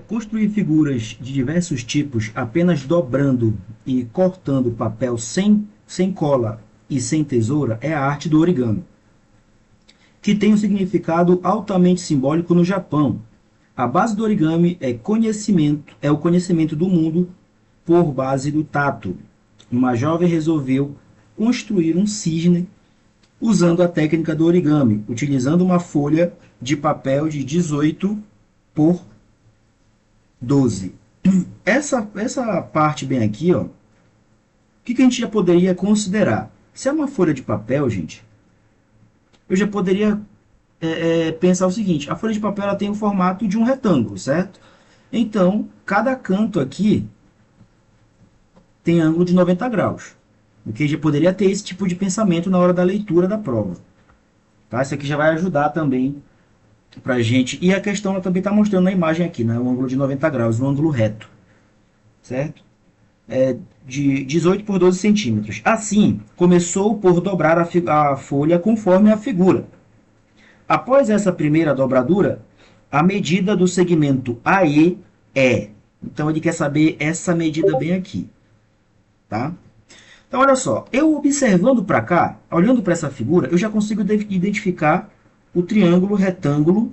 Construir figuras de diversos tipos apenas dobrando e cortando papel sem cola e sem tesoura é a arte do origami, que tem um significado altamente simbólico no Japão. A base do origami é o conhecimento do mundo por base do tato. Uma jovem resolveu construir um cisne usando a técnica do origami, utilizando uma folha de papel de 18 por 12. Essa parte bem aqui, ó, o que a gente já poderia considerar? Se é uma folha de papel, gente, eu já poderia pensar o seguinte: a folha de papel ela tem o formato de um retângulo, certo? Então, cada canto aqui tem ângulo de 90 graus. Ok? Já poderia ter esse tipo de pensamento na hora da leitura da prova. Tá? Isso aqui já vai ajudar também para a gente. E a questão ela também está mostrando na imagem aqui, né? Um ângulo de 90 graus, um ângulo reto. Certo? De 18 por 12 centímetros. Assim, começou por dobrar a folha conforme a figura. Após essa primeira dobradura, a medida do segmento AE é. Então, ele quer saber essa medida bem aqui. Tá? Então, olha só. Eu observando para cá, olhando para essa figura, eu já consigo identificar o triângulo retângulo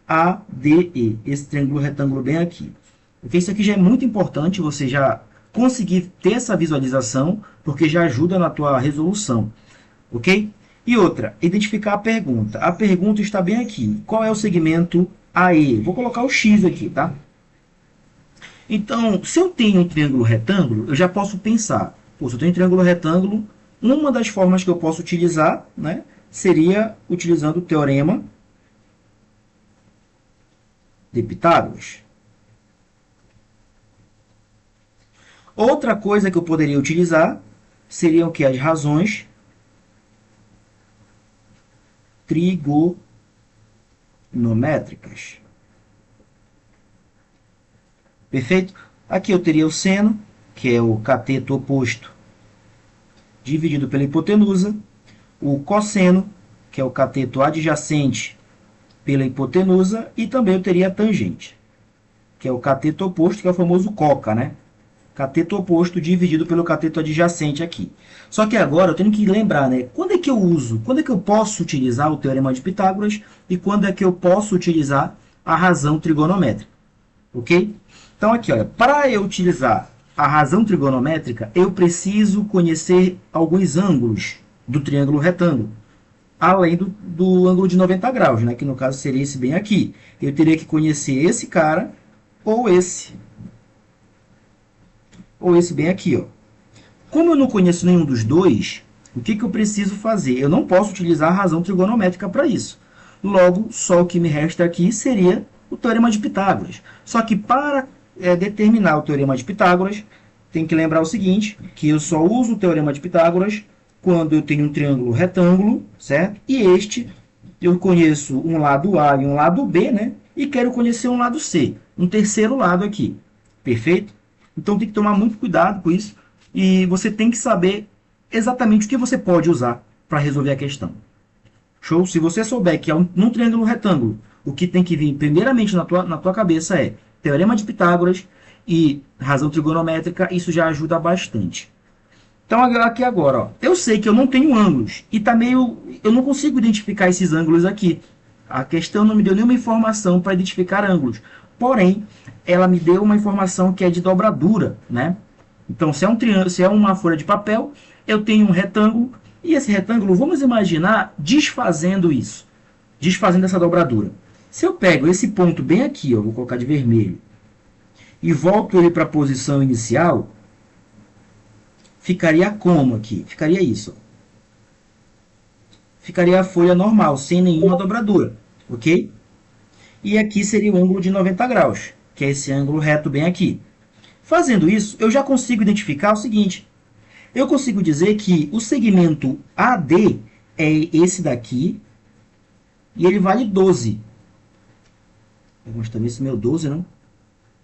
ADE. Esse triângulo retângulo bem aqui. Porque isso aqui já é muito importante, você já conseguir ter essa visualização, porque já ajuda na tua resolução. Ok? E outra, identificar a pergunta. A pergunta está bem aqui. Qual é o segmento AE? Vou colocar o X aqui, tá? Então, se eu tenho um triângulo retângulo, eu já posso pensar, se eu tenho um triângulo retângulo, uma das formas que eu posso utilizar, né, seria utilizando o teorema de Pitágoras. Outra coisa que eu poderia utilizar seriam que as razões trigonométricas. Perfeito? Aqui eu teria o seno, que é o cateto oposto, dividido pela hipotenusa. O cosseno, que é o cateto adjacente pela hipotenusa. E também eu teria a tangente, que é o cateto oposto, que é o famoso coca, né? Cateto oposto dividido pelo cateto adjacente aqui. Só que agora eu tenho que lembrar, né? Quando é que eu posso utilizar o teorema de Pitágoras e quando é que eu posso utilizar a razão trigonométrica, ok? Então aqui, olha, para eu utilizar a razão trigonométrica, eu preciso conhecer alguns ângulos do triângulo retângulo, além do ângulo de 90 graus, né? Que no caso seria esse bem aqui. Eu teria que conhecer esse cara ou esse bem aqui, ó. Como eu não conheço nenhum dos dois, o que eu preciso fazer? Eu não posso utilizar a razão trigonométrica para isso. Logo, só o que me resta aqui seria o teorema de Pitágoras. Só que para determinar o teorema de Pitágoras, tem que lembrar o seguinte, que eu só uso o teorema de Pitágoras quando eu tenho um triângulo retângulo, certo? E este, eu conheço um lado A e um lado B, né? E quero conhecer um lado C, um terceiro lado aqui. Perfeito? Então tem que tomar muito cuidado com isso e você tem que saber exatamente o que você pode usar para resolver a questão. Show? Se você souber que num triângulo retângulo, o que tem que vir primeiramente na tua cabeça é teorema de Pitágoras e razão trigonométrica, isso já ajuda bastante. Então aqui agora, ó, eu sei que eu não tenho ângulos e eu não consigo identificar esses ângulos aqui. A questão não me deu nenhuma informação para identificar ângulos. Porém, ela me deu uma informação que é de dobradura, né? Então, se é uma folha de papel, eu tenho um retângulo, e esse retângulo, vamos imaginar desfazendo isso, desfazendo essa dobradura. Se eu pego esse ponto bem aqui, ó, vou colocar de vermelho, e volto ele para a posição inicial, ficaria como aqui? Ficaria isso, ó. Ficaria a folha normal, sem nenhuma dobradura, ok? E aqui seria o ângulo de 90 graus, que é esse ângulo reto bem aqui. Fazendo isso, eu já consigo identificar o seguinte. Eu consigo dizer que o segmento AD é esse daqui, e ele vale 12. Vou mostrar esse meu 12, não?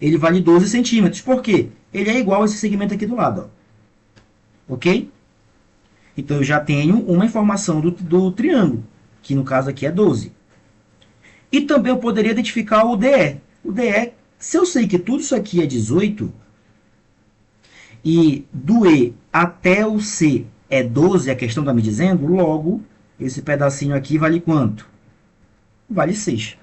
Ele vale 12 centímetros. Por quê? Ele é igual a esse segmento aqui do lado, ó. Ok? Então, eu já tenho uma informação do triângulo, que no caso aqui é 12. E também eu poderia identificar o DE. O DE Se eu sei que tudo isso aqui é 18, e do E até o C é 12, a questão está me dizendo, logo, esse pedacinho aqui vale quanto? Vale 6.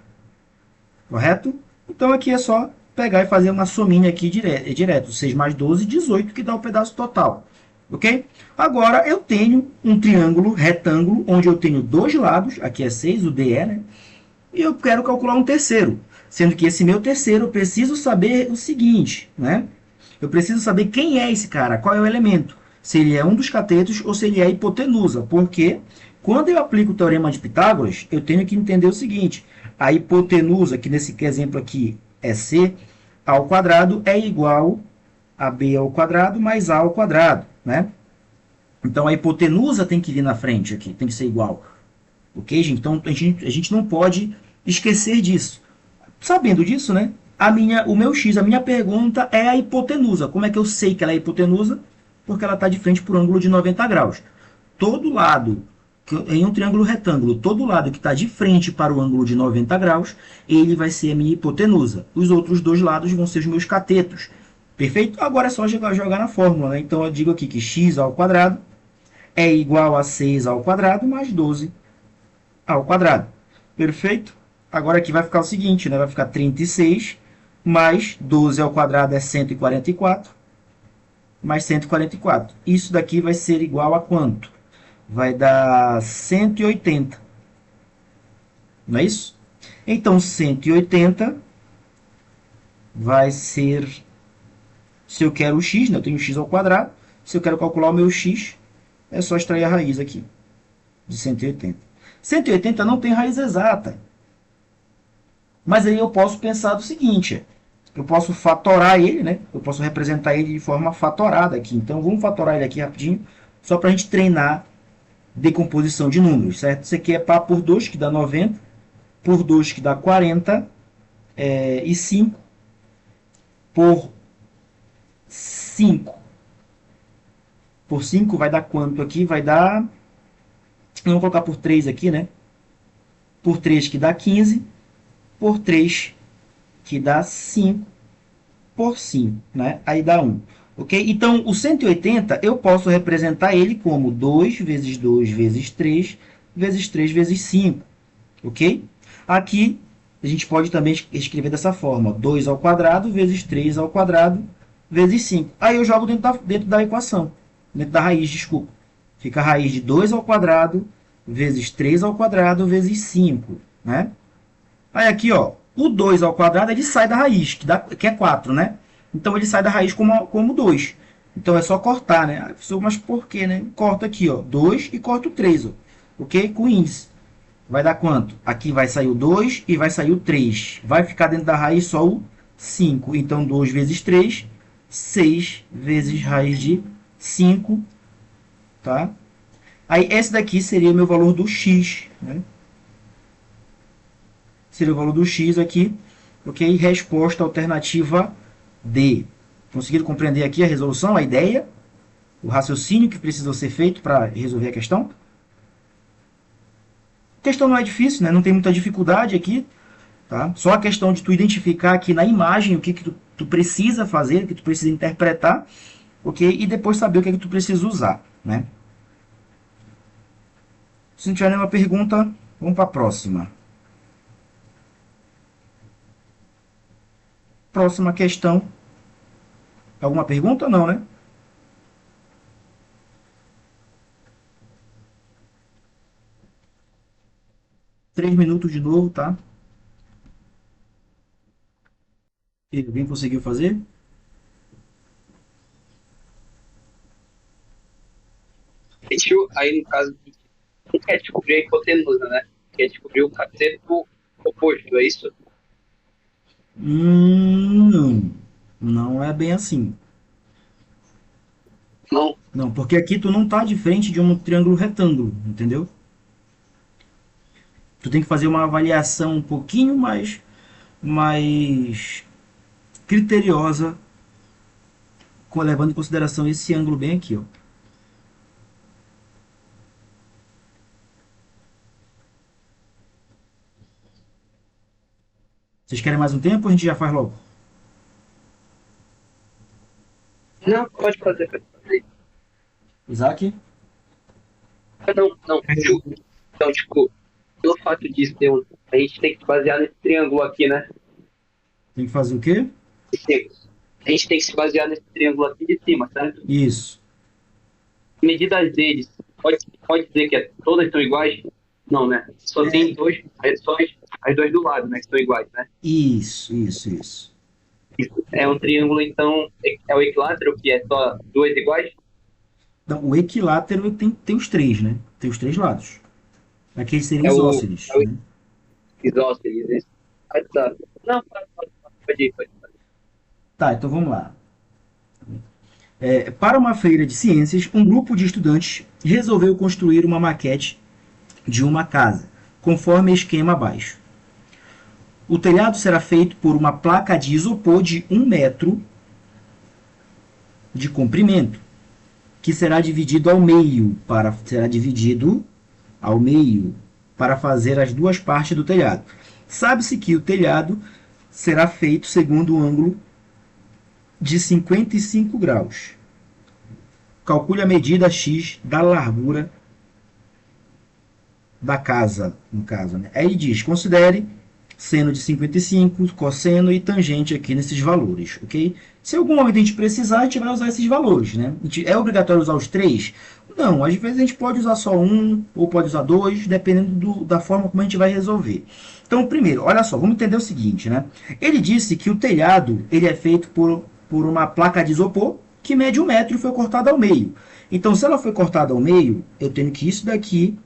Correto? Então aqui é só pegar e fazer uma sominha aqui direto. 6 mais 12, 18, que dá o pedaço total. Ok? Agora eu tenho um triângulo retângulo, onde eu tenho dois lados, aqui é 6, o DE, né? E eu quero calcular um terceiro. Sendo que esse meu terceiro, eu preciso saber o seguinte, né? Eu preciso saber quem é esse cara, qual é o elemento. Se ele é um dos catetos ou se ele é a hipotenusa. Porque quando eu aplico o teorema de Pitágoras, eu tenho que entender o seguinte. A hipotenusa, que nesse exemplo aqui é C ao quadrado, é igual a B ao quadrado mais A ao quadrado, né? Então a hipotenusa tem que vir na frente aqui, tem que ser igual. Ok, gente? Então a gente não pode esquecer disso. Sabendo disso, né? O meu x, a minha pergunta é a hipotenusa. Como é que eu sei que ela é hipotenusa? Porque ela está de frente por um ângulo de 90 graus. Todo lado, em um triângulo retângulo, todo lado que está de frente para o ângulo de 90 graus, ele vai ser a minha hipotenusa. Os outros dois lados vão ser os meus catetos. Perfeito? Agora é só jogar na fórmula, né? Então eu digo aqui que x ao quadrado é igual a 6 ao quadrado mais 12 ao quadrado. Perfeito? Agora aqui vai ficar o seguinte, né? Vai ficar 36 mais 12 ao quadrado é 144, mais 144. Isso daqui vai ser igual a quanto? Vai dar 180. Não é isso? Então, 180 vai ser... Se eu quero o x, né? Eu tenho x ao quadrado. Se eu quero calcular o meu x, é só extrair a raiz aqui, de 180. 180 não tem raiz exata. Mas aí eu posso pensar do seguinte, eu posso fatorar ele, né? Eu posso representar ele de forma fatorada aqui. Então vamos fatorar ele aqui rapidinho, só para a gente treinar decomposição de números, certo? Isso aqui é π por 2, que dá 90, por 2, que dá 40, e 5 por 5. Por 5 vai dar quanto aqui? Vai dar... Vamos colocar por 3 aqui, né? Por 3 que dá 15, por 3 que dá 5, por 5, né? Aí dá 1. Ok? Então, o 180 eu posso representar ele como 2 vezes 2 vezes 3 vezes 3 vezes 5. Ok? Aqui a gente pode também escrever dessa forma: 2 ao quadrado vezes 3 ao quadrado vezes 5. Aí eu jogo dentro da equação, dentro da raiz, desculpa. Fica a raiz de 2 ao quadrado vezes 3 ao quadrado vezes 5. Né? Aí aqui, ó, o 2 ao quadrado ele sai da raiz, que é 4, né? Então ele sai da raiz como 2. Então é só cortar, né? Mas por quê, né? Corta aqui, ó, 2 e corta o 3, ó, ok? Com índice. Vai dar quanto? Aqui vai sair o 2 e vai sair o 3. Vai ficar dentro da raiz só o 5. Então 2 vezes 3, 6 vezes raiz de 5, tá? Aí esse daqui seria o meu valor do x, né? Seria o valor do x aqui, ok? Resposta alternativa D. Conseguiram compreender aqui a resolução, a ideia, o raciocínio que precisa ser feito para resolver a questão? A questão não é difícil, né? Não tem muita dificuldade aqui, tá? Só a questão de tu identificar aqui na imagem o que tu precisa fazer, o que tu precisa interpretar, ok? E depois saber o que tu precisa usar, né? Se não tiver nenhuma pergunta, vamos para a próxima. Próxima questão. Alguma pergunta? Não, né? Três minutos de novo, tá? E alguém conseguiu fazer? Aí, no caso, não quer descobrir a hipotenusa, né? Quer descobrir o cateto oposto, é isso? Não. Não é bem assim. Não. Não, porque aqui tu não tá de frente de um triângulo retângulo, entendeu? Tu tem que fazer uma avaliação um pouquinho mais criteriosa, levando em consideração esse ângulo bem aqui, ó. Vocês querem mais um tempo ou a gente já faz logo? Não, pode fazer, pode fazer. Isaac? Não, então, tipo, pelo fato disso, a gente tem que se basear nesse triângulo aqui, né? Tem que fazer o quê? Sim. A gente tem que se basear nesse triângulo aqui de cima, certo? Isso. Medidas deles, pode dizer que todas são iguais? Não, né? Só tem só as duas do lado, né? Que são iguais, né? Isso. Isso. É um triângulo, então, é o equilátero, que é só duas iguais? Então, o equilátero tem os três, né? Tem os três lados. Aqui seriam É o, isósceles, é o né? isósceles, né? Ah, tá. Não, pode ir. Tá, então vamos lá. Para uma feira de ciências, um grupo de estudantes resolveu construir uma maquete de uma casa, conforme esquema abaixo. O telhado será feito por uma placa de isopor de 1 metro de comprimento, que será dividido ao meio para fazer as duas partes do telhado. Sabe-se que o telhado será feito segundo o ângulo de 55 graus. Calcule a medida x da largura da casa, no caso, né? Aí ele diz, considere seno de 55, cosseno e tangente aqui nesses valores, ok? Se algum momento a gente precisar, a gente vai usar esses valores, né? É obrigatório usar os três? Não, às vezes a gente pode usar só um, ou pode usar dois, dependendo da forma como a gente vai resolver. Então, primeiro, olha só, vamos entender o seguinte, né? Ele disse que o telhado ele é feito por uma placa de isopor que mede 1 metro e foi cortada ao meio. Então, se ela foi cortada ao meio, eu tenho que isso daqui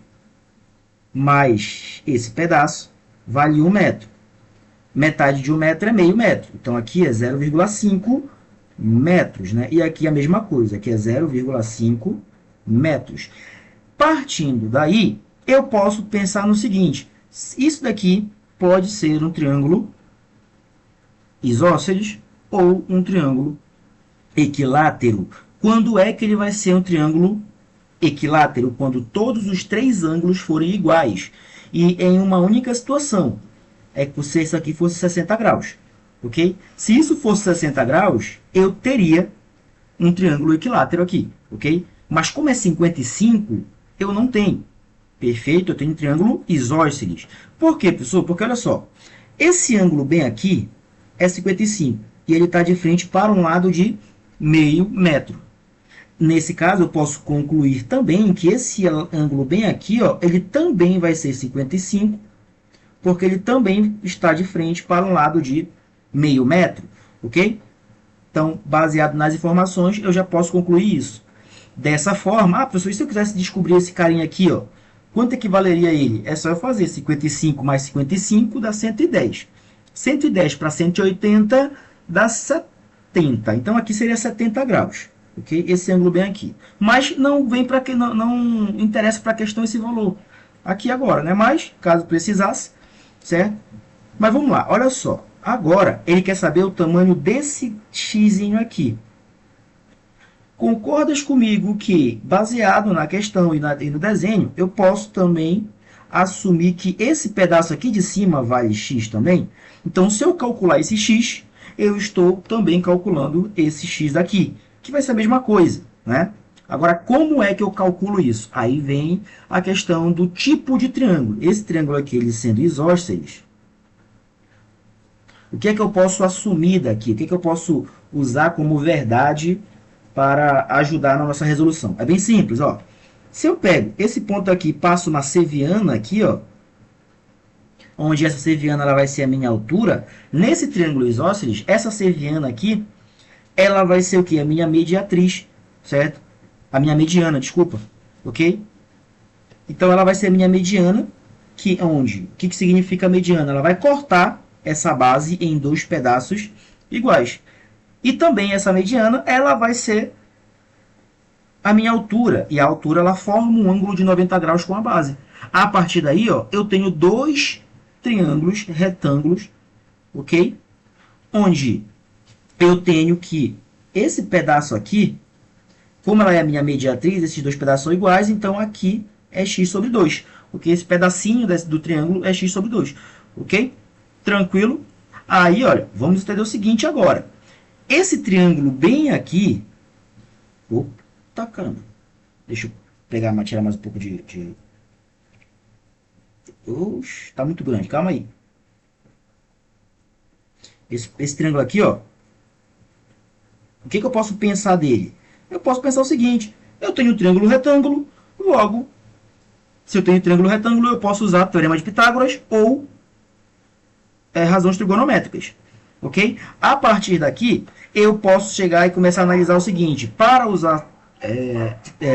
mais esse pedaço vale 1 metro. Metade de 1 metro é meio metro. Então, aqui é 0,5 metros, né? E aqui a mesma coisa, aqui é 0,5 metros. Partindo daí, eu posso pensar no seguinte, isso daqui pode ser um triângulo isósceles ou um triângulo equilátero. Quando é que ele vai ser um triângulo equilátero? Quando todos os três ângulos forem iguais. E em uma única situação. É que se isso aqui fosse 60 graus. Ok? Se isso fosse 60 graus, eu teria um triângulo equilátero aqui. Ok? Mas como é 55, eu não tenho. Perfeito? Eu tenho um triângulo isósceles. Por quê, professor? Porque olha só. Esse ângulo bem aqui é 55. E ele está de frente para um lado de meio metro. Nesse caso, eu posso concluir também que esse ângulo bem aqui, ó, ele também vai ser 55, porque ele também está de frente para um lado de meio metro, ok? Então, baseado nas informações, eu já posso concluir isso. Dessa forma, professor, e se eu quisesse descobrir esse carinha aqui, ó, quanto equivaleria a ele? É só eu fazer 55 mais 55 dá 110. 110 para 180 dá 70. Então, aqui seria 70 graus. Okay? Esse ângulo bem aqui. Mas não vem para que não interessa para a questão esse valor aqui agora, né? Mas caso precisasse, certo? Mas vamos lá, olha só. Agora ele quer saber o tamanho desse x aqui. Concordas comigo que, baseado na questão e no desenho, eu posso também assumir que esse pedaço aqui de cima vale x também? Então, se eu calcular esse x, eu estou também calculando esse x daqui, que vai ser a mesma coisa, né? Agora, como é que eu calculo isso? Aí vem a questão do tipo de triângulo. Esse triângulo aqui, ele sendo isósceles, o que é que eu posso assumir daqui? O que é que eu posso usar como verdade para ajudar na nossa resolução? É bem simples, ó. Se eu pego esse ponto aqui e passo uma seviana aqui, ó, onde essa seviana ela vai ser a minha altura, nesse triângulo isósceles, essa seviana aqui, ela vai ser o quê? A minha mediatriz, certo? A minha mediana, desculpa, ok? Então, ela vai ser a minha mediana, que onde? O que significa mediana? Ela vai cortar essa base em dois pedaços iguais. E também essa mediana, ela vai ser a minha altura. E a altura, ela forma um ângulo de 90 graus com a base. A partir daí, ó, eu tenho dois triângulos retângulos, ok? Onde eu tenho que esse pedaço aqui, como ela é a minha mediatriz, esses dois pedaços são iguais, então aqui é x sobre 2. Ok? Esse pedacinho do triângulo é x sobre 2. Ok? Tranquilo? Aí, olha, vamos entender o seguinte agora. Esse triângulo bem aqui, Opa, caramba. Deixa eu pegar, tirar mais um pouco Oxe, tá muito grande, calma aí. Esse triângulo aqui, ó. O que eu posso pensar dele? Eu posso pensar o seguinte. Eu tenho triângulo retângulo, logo, se eu tenho triângulo retângulo, eu posso usar teorema de Pitágoras ou razões trigonométricas. Ok? A partir daqui, eu posso chegar e começar a analisar o seguinte. Para usar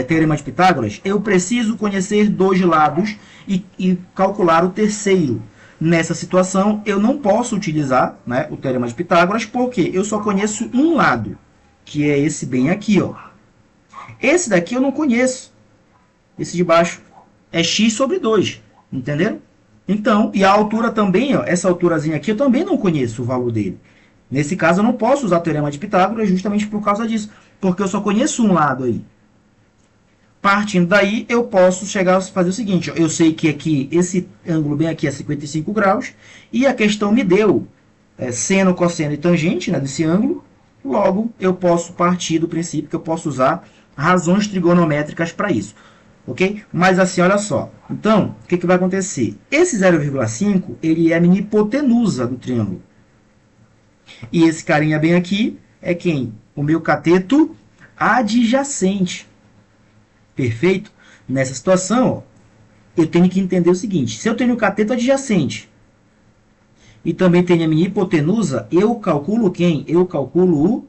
teorema de Pitágoras, eu preciso conhecer dois lados e calcular o terceiro. Nessa situação, eu não posso utilizar, né, o teorema de Pitágoras, porque eu só conheço um lado, que é esse bem aqui, ó. Esse daqui eu não conheço. Esse de baixo é x sobre 2, entenderam? Então, e a altura também, ó, essa alturazinha aqui eu também não conheço o valor dele. Nesse caso, eu não posso usar o teorema de Pitágoras justamente por causa disso, porque eu só conheço um lado aí. Partindo daí, eu posso chegar a fazer o seguinte, ó, eu sei que aqui, esse ângulo bem aqui é 55 graus, e a questão me deu seno, cosseno e tangente, né, desse ângulo, logo eu posso partir do princípio que eu posso usar razões trigonométricas para isso. Ok? Mas assim, olha só. Então, o que vai acontecer? Esse 0,5, ele é a mini hipotenusa do triângulo. E esse carinha bem aqui é quem? O meu cateto adjacente. Perfeito? Nessa situação, ó, eu tenho que entender o seguinte. Se eu tenho o cateto adjacente e também tenho a mini hipotenusa, eu calculo quem? Eu calculo o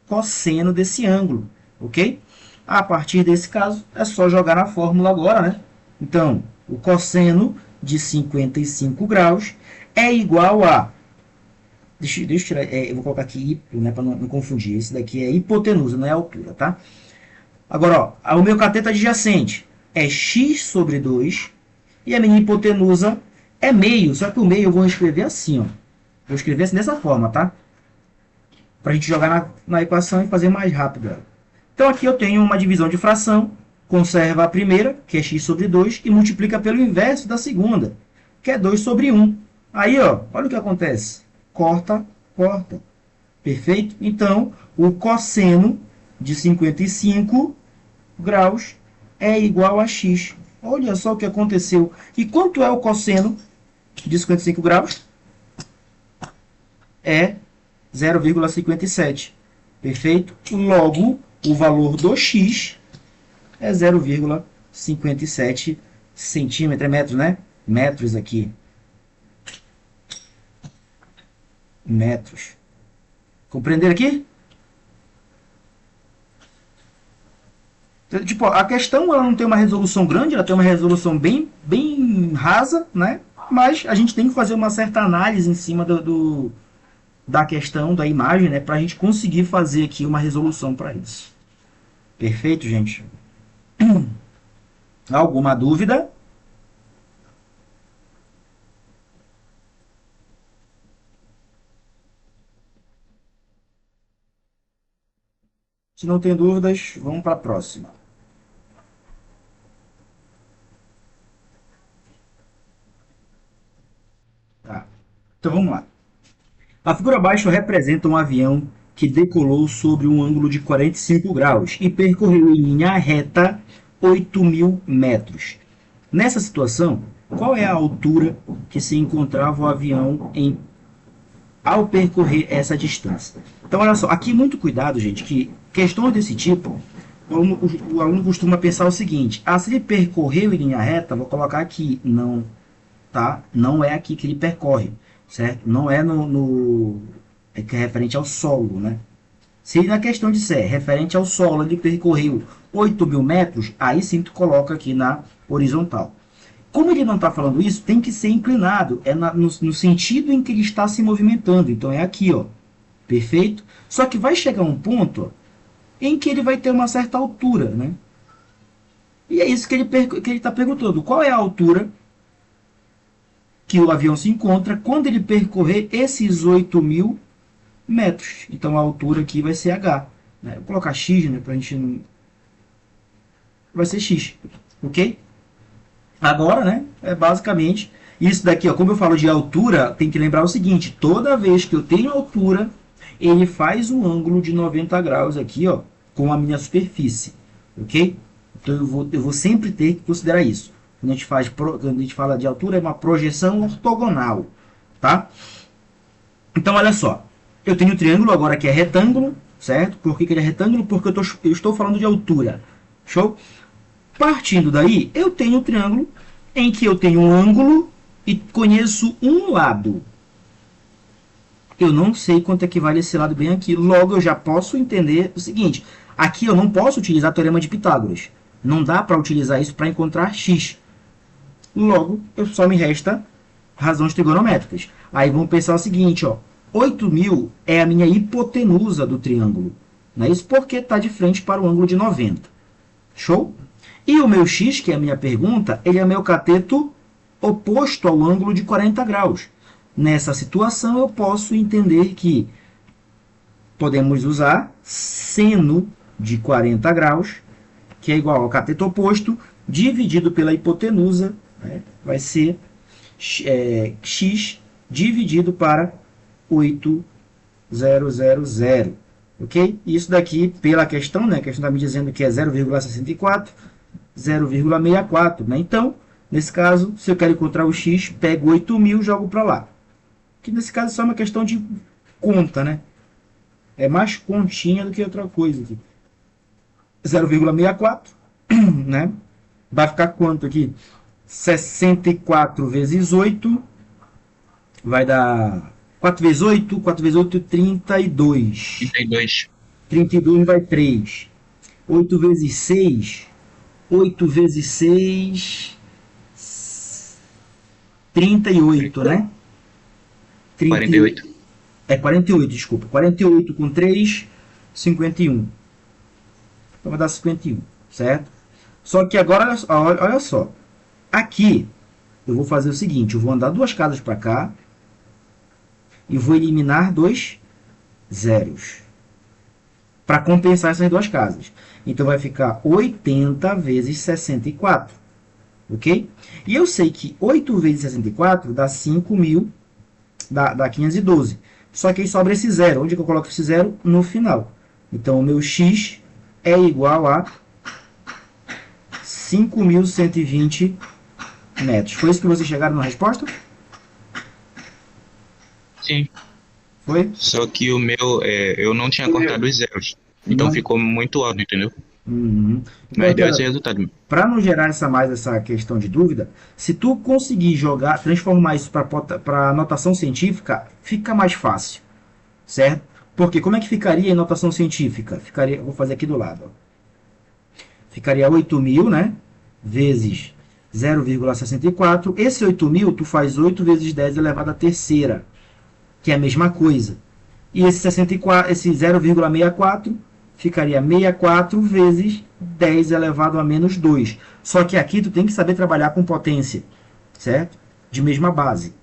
cosseno desse ângulo. Ok? A partir desse caso, é só jogar na fórmula agora, né? Então, o cosseno de 55 graus é igual a... Deixa eu tirar... eu vou colocar aqui, né, para não confundir. Esse daqui é hipotenusa, não é altura, tá? Agora, ó, o meu cateto adjacente é x sobre 2 e a minha hipotenusa é meio. Só que o meio eu vou escrever assim, ó. Vou escrever assim dessa forma, tá? Para a gente jogar na equação e fazer mais rápido ela. Então, aqui eu tenho uma divisão de fração, conserva a primeira, que é x sobre 2, e multiplica pelo inverso da segunda, que é 2 sobre 1. Aí, ó, olha o que acontece. Corta, corta. Perfeito? Então, o cosseno de 55 graus é igual a x. Olha só o que aconteceu. E quanto é o cosseno de 55 graus? É 0,57. Perfeito? Logo, o valor do x é 0,57 centímetros, metros, né? Metros aqui. Metros. Compreenderam aqui? Tipo, a questão ela não tem uma resolução grande, ela tem uma resolução bem rasa, né? Mas a gente tem que fazer uma certa análise em cima da questão, da imagem, né? Para a gente conseguir fazer aqui uma resolução para isso. Perfeito, gente? Alguma dúvida? Se não tem dúvidas, vamos para a próxima. Tá. Então vamos lá. A figura abaixo representa um avião que decolou sobre um ângulo de 45 graus e percorreu em linha reta 8.000 metros. Nessa situação, qual é a altura que se encontrava o avião ao percorrer essa distância? Então, olha só, aqui muito cuidado, gente, que questões desse tipo, o aluno costuma pensar o seguinte, se ele percorreu em linha reta, vou colocar aqui, não, tá? Não é aqui que ele percorre, certo? Não é que é referente ao solo, né? Se na questão disser referente ao solo, ele percorreu 8.000 metros, aí sim tu coloca aqui na horizontal. Como ele não está falando isso, tem que ser inclinado, no sentido em que ele está se movimentando. Então é aqui, ó, perfeito? Só que vai chegar um ponto, ó, em que ele vai ter uma certa altura, né? E é isso que ele está perguntando. Qual é a altura que o avião se encontra quando ele percorrer esses 8.000 metros? Então a altura aqui vai ser h, né? Vou colocar x, né, para a gente não... vai ser x, ok? Agora, né, basicamente isso daqui, ó, como eu falo de altura, tem que lembrar o seguinte: toda vez que eu tenho altura, ele faz um ângulo de 90 graus aqui, ó, com a minha superfície, ok? Então eu vou sempre ter que considerar isso. Quando a gente fala de altura, é uma projeção ortogonal, tá? Então olha só, eu tenho um triângulo agora que é retângulo, certo? Por que ele é retângulo? Porque eu estou falando de altura, show? Partindo daí, eu tenho um triângulo em que eu tenho um ângulo e conheço um lado. Eu não sei quanto é que vale esse lado bem aqui. Logo, eu já posso entender o seguinte. Aqui eu não posso utilizar o teorema de Pitágoras. Não dá para utilizar isso para encontrar x. Logo, só me resta razões trigonométricas. Aí vamos pensar o seguinte, ó. 8.000 é a minha hipotenusa do triângulo. Não é isso? Porque está de frente para o ângulo de 90. Show? E o meu x, que é a minha pergunta, ele é meu cateto oposto ao ângulo de 40 graus. Nessa situação, eu posso entender que podemos usar seno de 40 graus, que é igual ao cateto oposto, dividido pela hipotenusa, né? Vai ser x dividido para 8.000. Ok? Isso daqui, pela questão, né? A questão está me dizendo que é 0,64, 0,64. Né? Então, nesse caso, se eu quero encontrar o x, pego 8.000 e jogo para lá. Que nesse caso é só uma questão de conta, né? É mais continha do que outra coisa aqui. 0,64, né? Vai ficar quanto aqui? 64 vezes 8 vai dar 4 vezes 8, 4 vezes 8, 32. 32. 32 vai 3. 8 vezes 6, 8 vezes 6, 38, né? 48. É 48, desculpa. 48 com 3, 51. Então vai dar 51, certo? Só que agora, olha só. Aqui, eu vou fazer o seguinte. Eu vou andar 2 casas para cá. E vou eliminar 2 zeros. Para compensar essas 2 casas. Então vai ficar 80 vezes 64. Ok? E eu sei que 8 vezes 64 dá 5.000. Dá 512. Só que aí sobra esse zero. Onde que eu coloco esse zero? No final. Então, o meu x é igual a 5.120 metros. Foi isso que vocês chegaram na resposta? Sim. Foi? Só que o meu, eu não tinha cortado os zeros. Então Não. ficou muito alto, entendeu? Uhum. Mas deu esse resultado. Para não gerar mais essa questão de dúvida, se tu conseguir transformar isso para notação científica, fica mais fácil, certo? Porque como é que ficaria em notação científica? Vou fazer aqui do lado. Ó. Ficaria 8.000, né? Vezes 0,64. Esse 8.000 tu faz 8 vezes 10 elevado à terceira, que é a mesma coisa. E esse 64, esse 0,64 ficaria 64 vezes 10 elevado a menos 2. Só que aqui tu tem que saber trabalhar com potência, certo? De mesma base.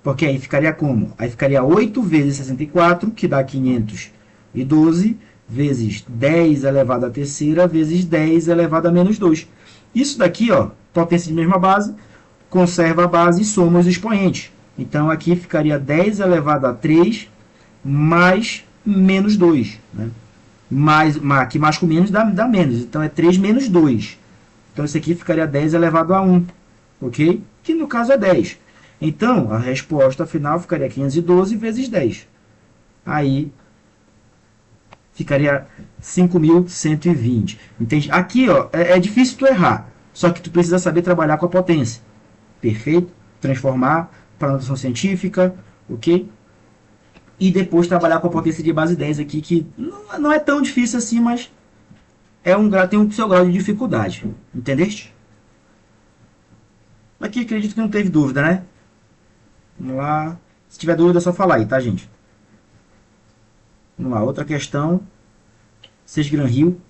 Porque aí ficaria como? Aí ficaria 8 vezes 64, que dá 512, vezes 10 elevado à terceira, vezes 10 elevado a menos 2. Isso daqui, ó, potência de mesma base, conserva a base e soma os expoentes. Então aqui ficaria 10 elevado a 3 mais menos 2. Né? Aqui mais com menos dá menos. Então é 3 menos 2. Então isso aqui ficaria 10 elevado a 1. Ok? Que no caso é 10. Então a resposta final ficaria 512 vezes 10. Aí ficaria 5.120. Entende? Aqui ó, é difícil tu errar. Só que tu precisa saber trabalhar com a potência. Perfeito? Transformar para notação científica. Ok? E depois trabalhar com a potência de base 10 aqui, que não é tão difícil assim, mas tem um seu grau de dificuldade. Entendeste? Aqui acredito que não teve dúvida, né? Vamos lá. Se tiver dúvida é só falar aí, tá, gente? Vamos lá, outra questão. 6 Gran Rio.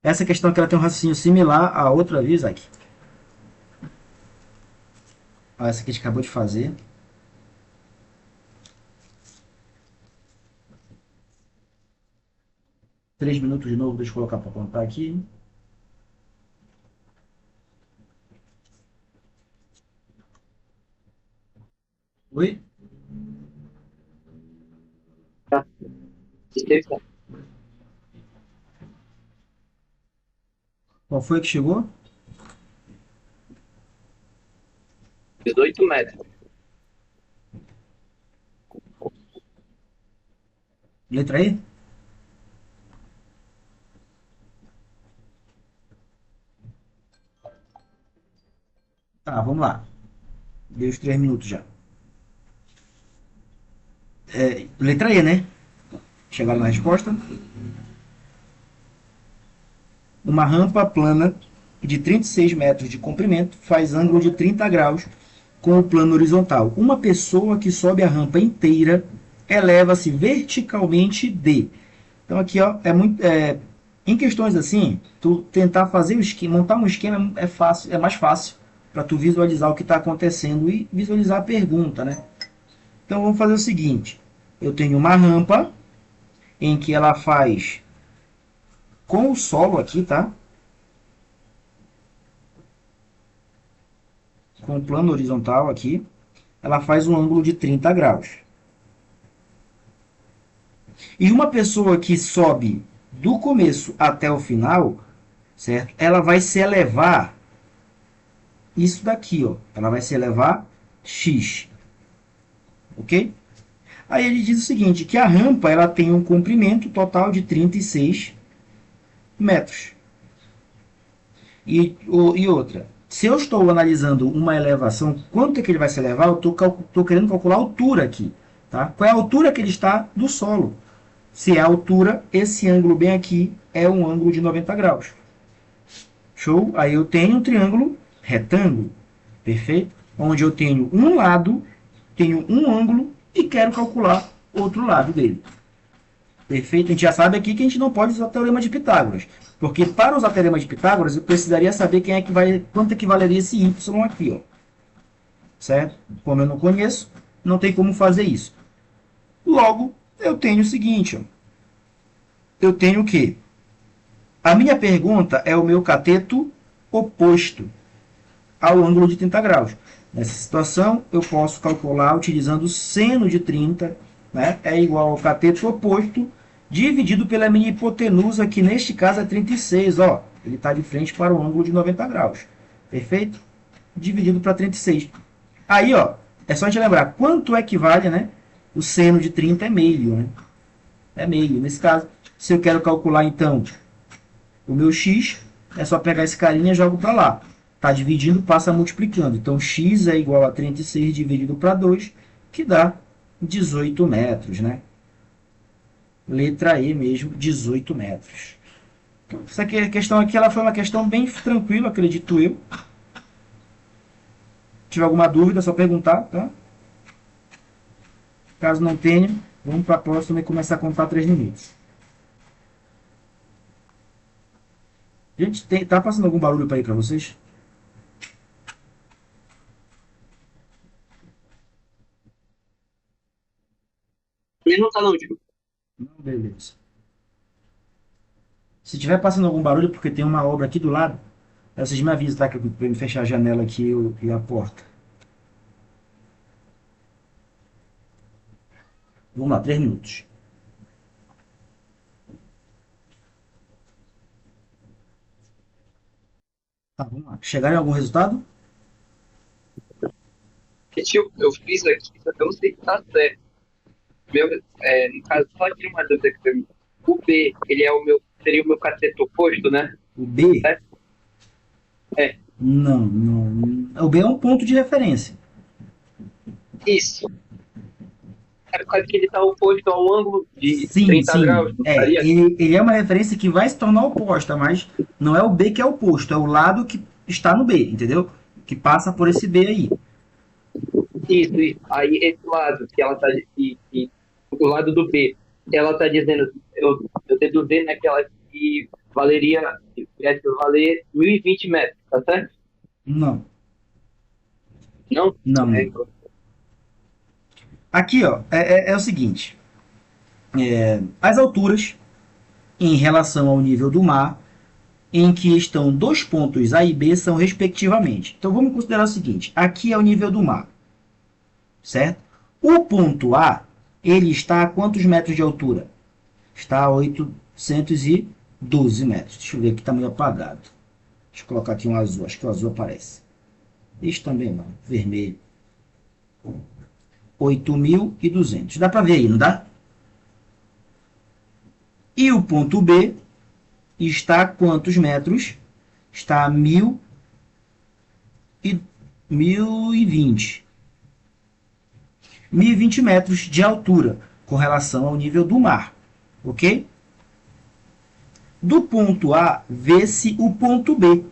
Essa questão aqui ela tem um raciocínio similar à outra vez aqui. Essa que a gente acabou de fazer. Três minutos de novo, deixa eu colocar para contar aqui. Oi? Tá. Qual foi que chegou? 18 metros. Letra E? Tá, vamos lá. Deu os 3 minutos já. Letra E, né? Chegaram na resposta. Uma rampa plana de 36 metros de comprimento faz ângulo de 30 graus com o plano horizontal. Uma pessoa que sobe a rampa inteira eleva-se verticalmente D. Então aqui, ó, em questões assim, tu tentar fazer o esquema, montar um esquema é fácil, é mais fácil para tu visualizar o que está acontecendo e visualizar a pergunta, né? Então vamos fazer o seguinte: eu tenho uma rampa em que ela faz com o solo aqui, tá? Com o plano horizontal aqui, ela faz um ângulo de 30 graus. E uma pessoa que sobe do começo até o final, certo? Ela vai se elevar isso daqui, ó. Ela vai se elevar x, ok? Aí ele diz o seguinte, que a rampa ela tem um comprimento total de 36 metros. E outra, se eu estou analisando uma elevação, quanto é que ele vai se elevar? Eu estou querendo calcular a altura aqui. Tá? Qual é a altura que ele está do solo? Se é a altura, esse ângulo bem aqui é um ângulo de 90 graus. Show? Aí eu tenho um triângulo retângulo, perfeito? Onde eu tenho um lado, tenho um ângulo e quero calcular outro lado dele. Perfeito? A gente já sabe aqui que a gente não pode usar o teorema de Pitágoras. Porque para usar o teorema de Pitágoras, eu precisaria saber quanto equivaleria esse y aqui. Ó. Certo? Como eu não conheço, não tem como fazer isso. Logo, eu tenho o seguinte. Ó. Eu tenho o quê? A minha pergunta é o meu cateto oposto ao ângulo de 30 graus. Nessa situação, eu posso calcular utilizando o seno de 30, né? É igual ao cateto oposto dividido pela minha hipotenusa, que neste caso é 36. Ó, ele está de frente para o ângulo de 90 graus. Perfeito? Dividido para 36. Aí, ó, é só a gente lembrar quanto equivale, né? O seno de 30 é meio, né? É meio. Nesse caso, se eu quero calcular, então, o meu x, é só pegar esse carinha e jogo para lá. Está dividindo, passa multiplicando. Então, x é igual a 36 dividido para 2, que dá 18 metros, né? Letra E mesmo, 18 metros. Essa questão aqui ela foi uma questão bem tranquila, acredito eu. Se tiver alguma dúvida, é só perguntar, tá? Caso não tenha, vamos para a próxima e começar a contar 3 minutos. Gente, tá passando algum barulho para aí para vocês? Não tá não, tipo. Não, beleza. Se tiver passando algum barulho, porque tem uma obra aqui do lado, vocês me avisam, tá? Que eu vou me fechar a janela aqui e a porta. Vamos lá, 3 minutos. Tá, vamos lá. Chegaram em algum resultado? Eu fiz aqui, só que eu não sei se tá certo. No caso, só tinha uma dúvida que tem. O B, ele é seria o meu cateto oposto, né? O B? É. É. Não. O B é um ponto de referência. Isso. É por causa que ele está oposto ao ângulo de Sim, 30 sim. graus. Ele é uma referência que vai se tornar oposta, mas não é o B que é oposto, é o lado que está no B, entendeu? Que passa por esse B aí. Isso. Aí esse lado, que ela tá. O lado do B, ela tá dizendo, eu deduzi naquela que deve valer 1020 metros, tá certo? Não. Não? Não. Aqui, ó, é o seguinte. As alturas em relação ao nível do mar, em que estão dois pontos A e B, são respectivamente. Então vamos considerar o seguinte: aqui é o nível do mar, certo? O ponto A, ele está a quantos metros de altura? Está a 812 metros. Deixa eu ver aqui, está meio apagado. Deixa eu colocar aqui um azul, acho que o azul aparece. Este também não, vermelho. 8.200. Dá para ver aí, não dá? E o ponto B está a quantos metros? Está a 1020. 1020 metros de altura com relação ao nível do mar. Ok? Do ponto A, vê-se o ponto B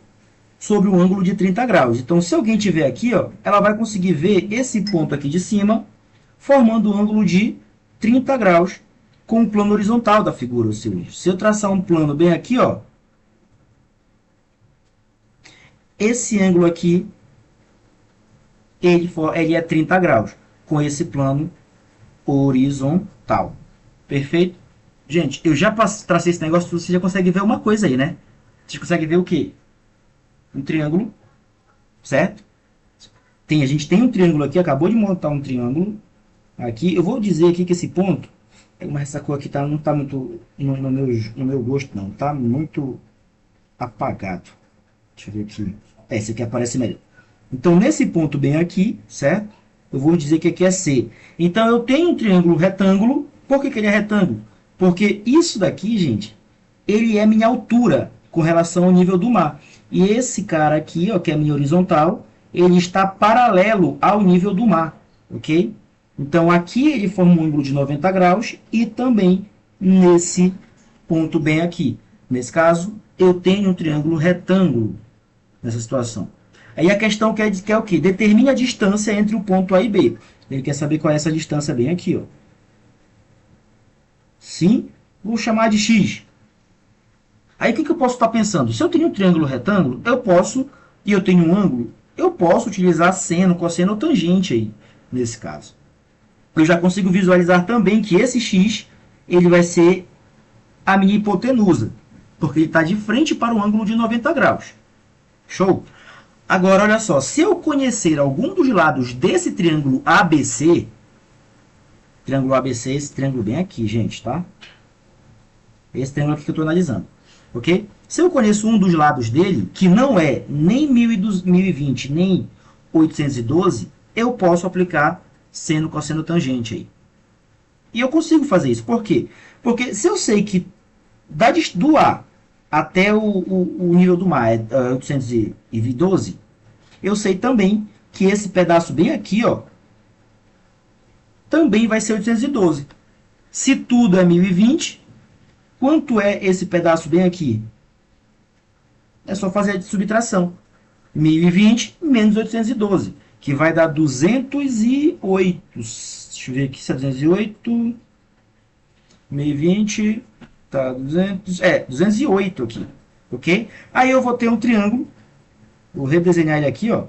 sobre um ângulo de 30 graus. Então, se alguém tiver aqui, ó, ela vai conseguir ver esse ponto aqui de cima formando um ângulo de 30 graus com o plano horizontal da figura. Ou seja, se eu traçar um plano bem aqui, ó, esse ângulo aqui, ele é 30 graus com esse plano horizontal. Perfeito? Gente, eu já tracei esse negócio, você já consegue ver uma coisa aí, né? Você consegue ver o quê? Um triângulo, certo? A gente tem um triângulo aqui, acabou de montar um triângulo. Aqui, eu vou dizer aqui que esse ponto, mas essa cor aqui não está muito no meu gosto, não. Está muito apagado. Deixa eu ver aqui. Esse aqui aparece melhor. Então, nesse ponto bem aqui, certo? Eu vou dizer que aqui é C. Então, eu tenho um triângulo retângulo. Por que ele é retângulo? Porque isso daqui, gente, ele é minha altura com relação ao nível do mar. E esse cara aqui, ó, que é a minha horizontal, ele está paralelo ao nível do mar, ok? Então, aqui ele forma um ângulo de 90 graus e também nesse ponto bem aqui. Nesse caso, eu tenho um triângulo retângulo nessa situação. Aí a questão que é o quê? Determine a distância entre o ponto A e B. Ele quer saber qual é essa distância bem aqui, ó. Sim, vou chamar de X. Aí o que eu posso estar pensando? Se eu tenho um triângulo retângulo, e eu tenho um ângulo, eu posso utilizar seno, cosseno ou tangente aí, nesse caso. Eu já consigo visualizar também que esse X, ele vai ser a minha hipotenusa, porque ele está de frente para o ângulo de 90 graus. Show? Agora, olha só, se eu conhecer algum dos lados desse triângulo ABC, esse triângulo bem aqui, gente, tá? Esse triângulo aqui que eu estou analisando, ok? Se eu conheço um dos lados dele, que não é nem 1020, nem 812, eu posso aplicar seno, cosseno, tangente aí. E eu consigo fazer isso. Por quê? Porque se eu sei que do A até o nível do mar é 812, eu sei também que esse pedaço bem aqui, ó, também vai ser 812. Se tudo é 1020, quanto é esse pedaço bem aqui? É só fazer a subtração. 1020 menos 812, que vai dar 208. Deixa eu ver aqui se é 208. 1020, tá, 208 aqui, ok? Aí eu vou ter um triângulo, vou redesenhar ele aqui, ó.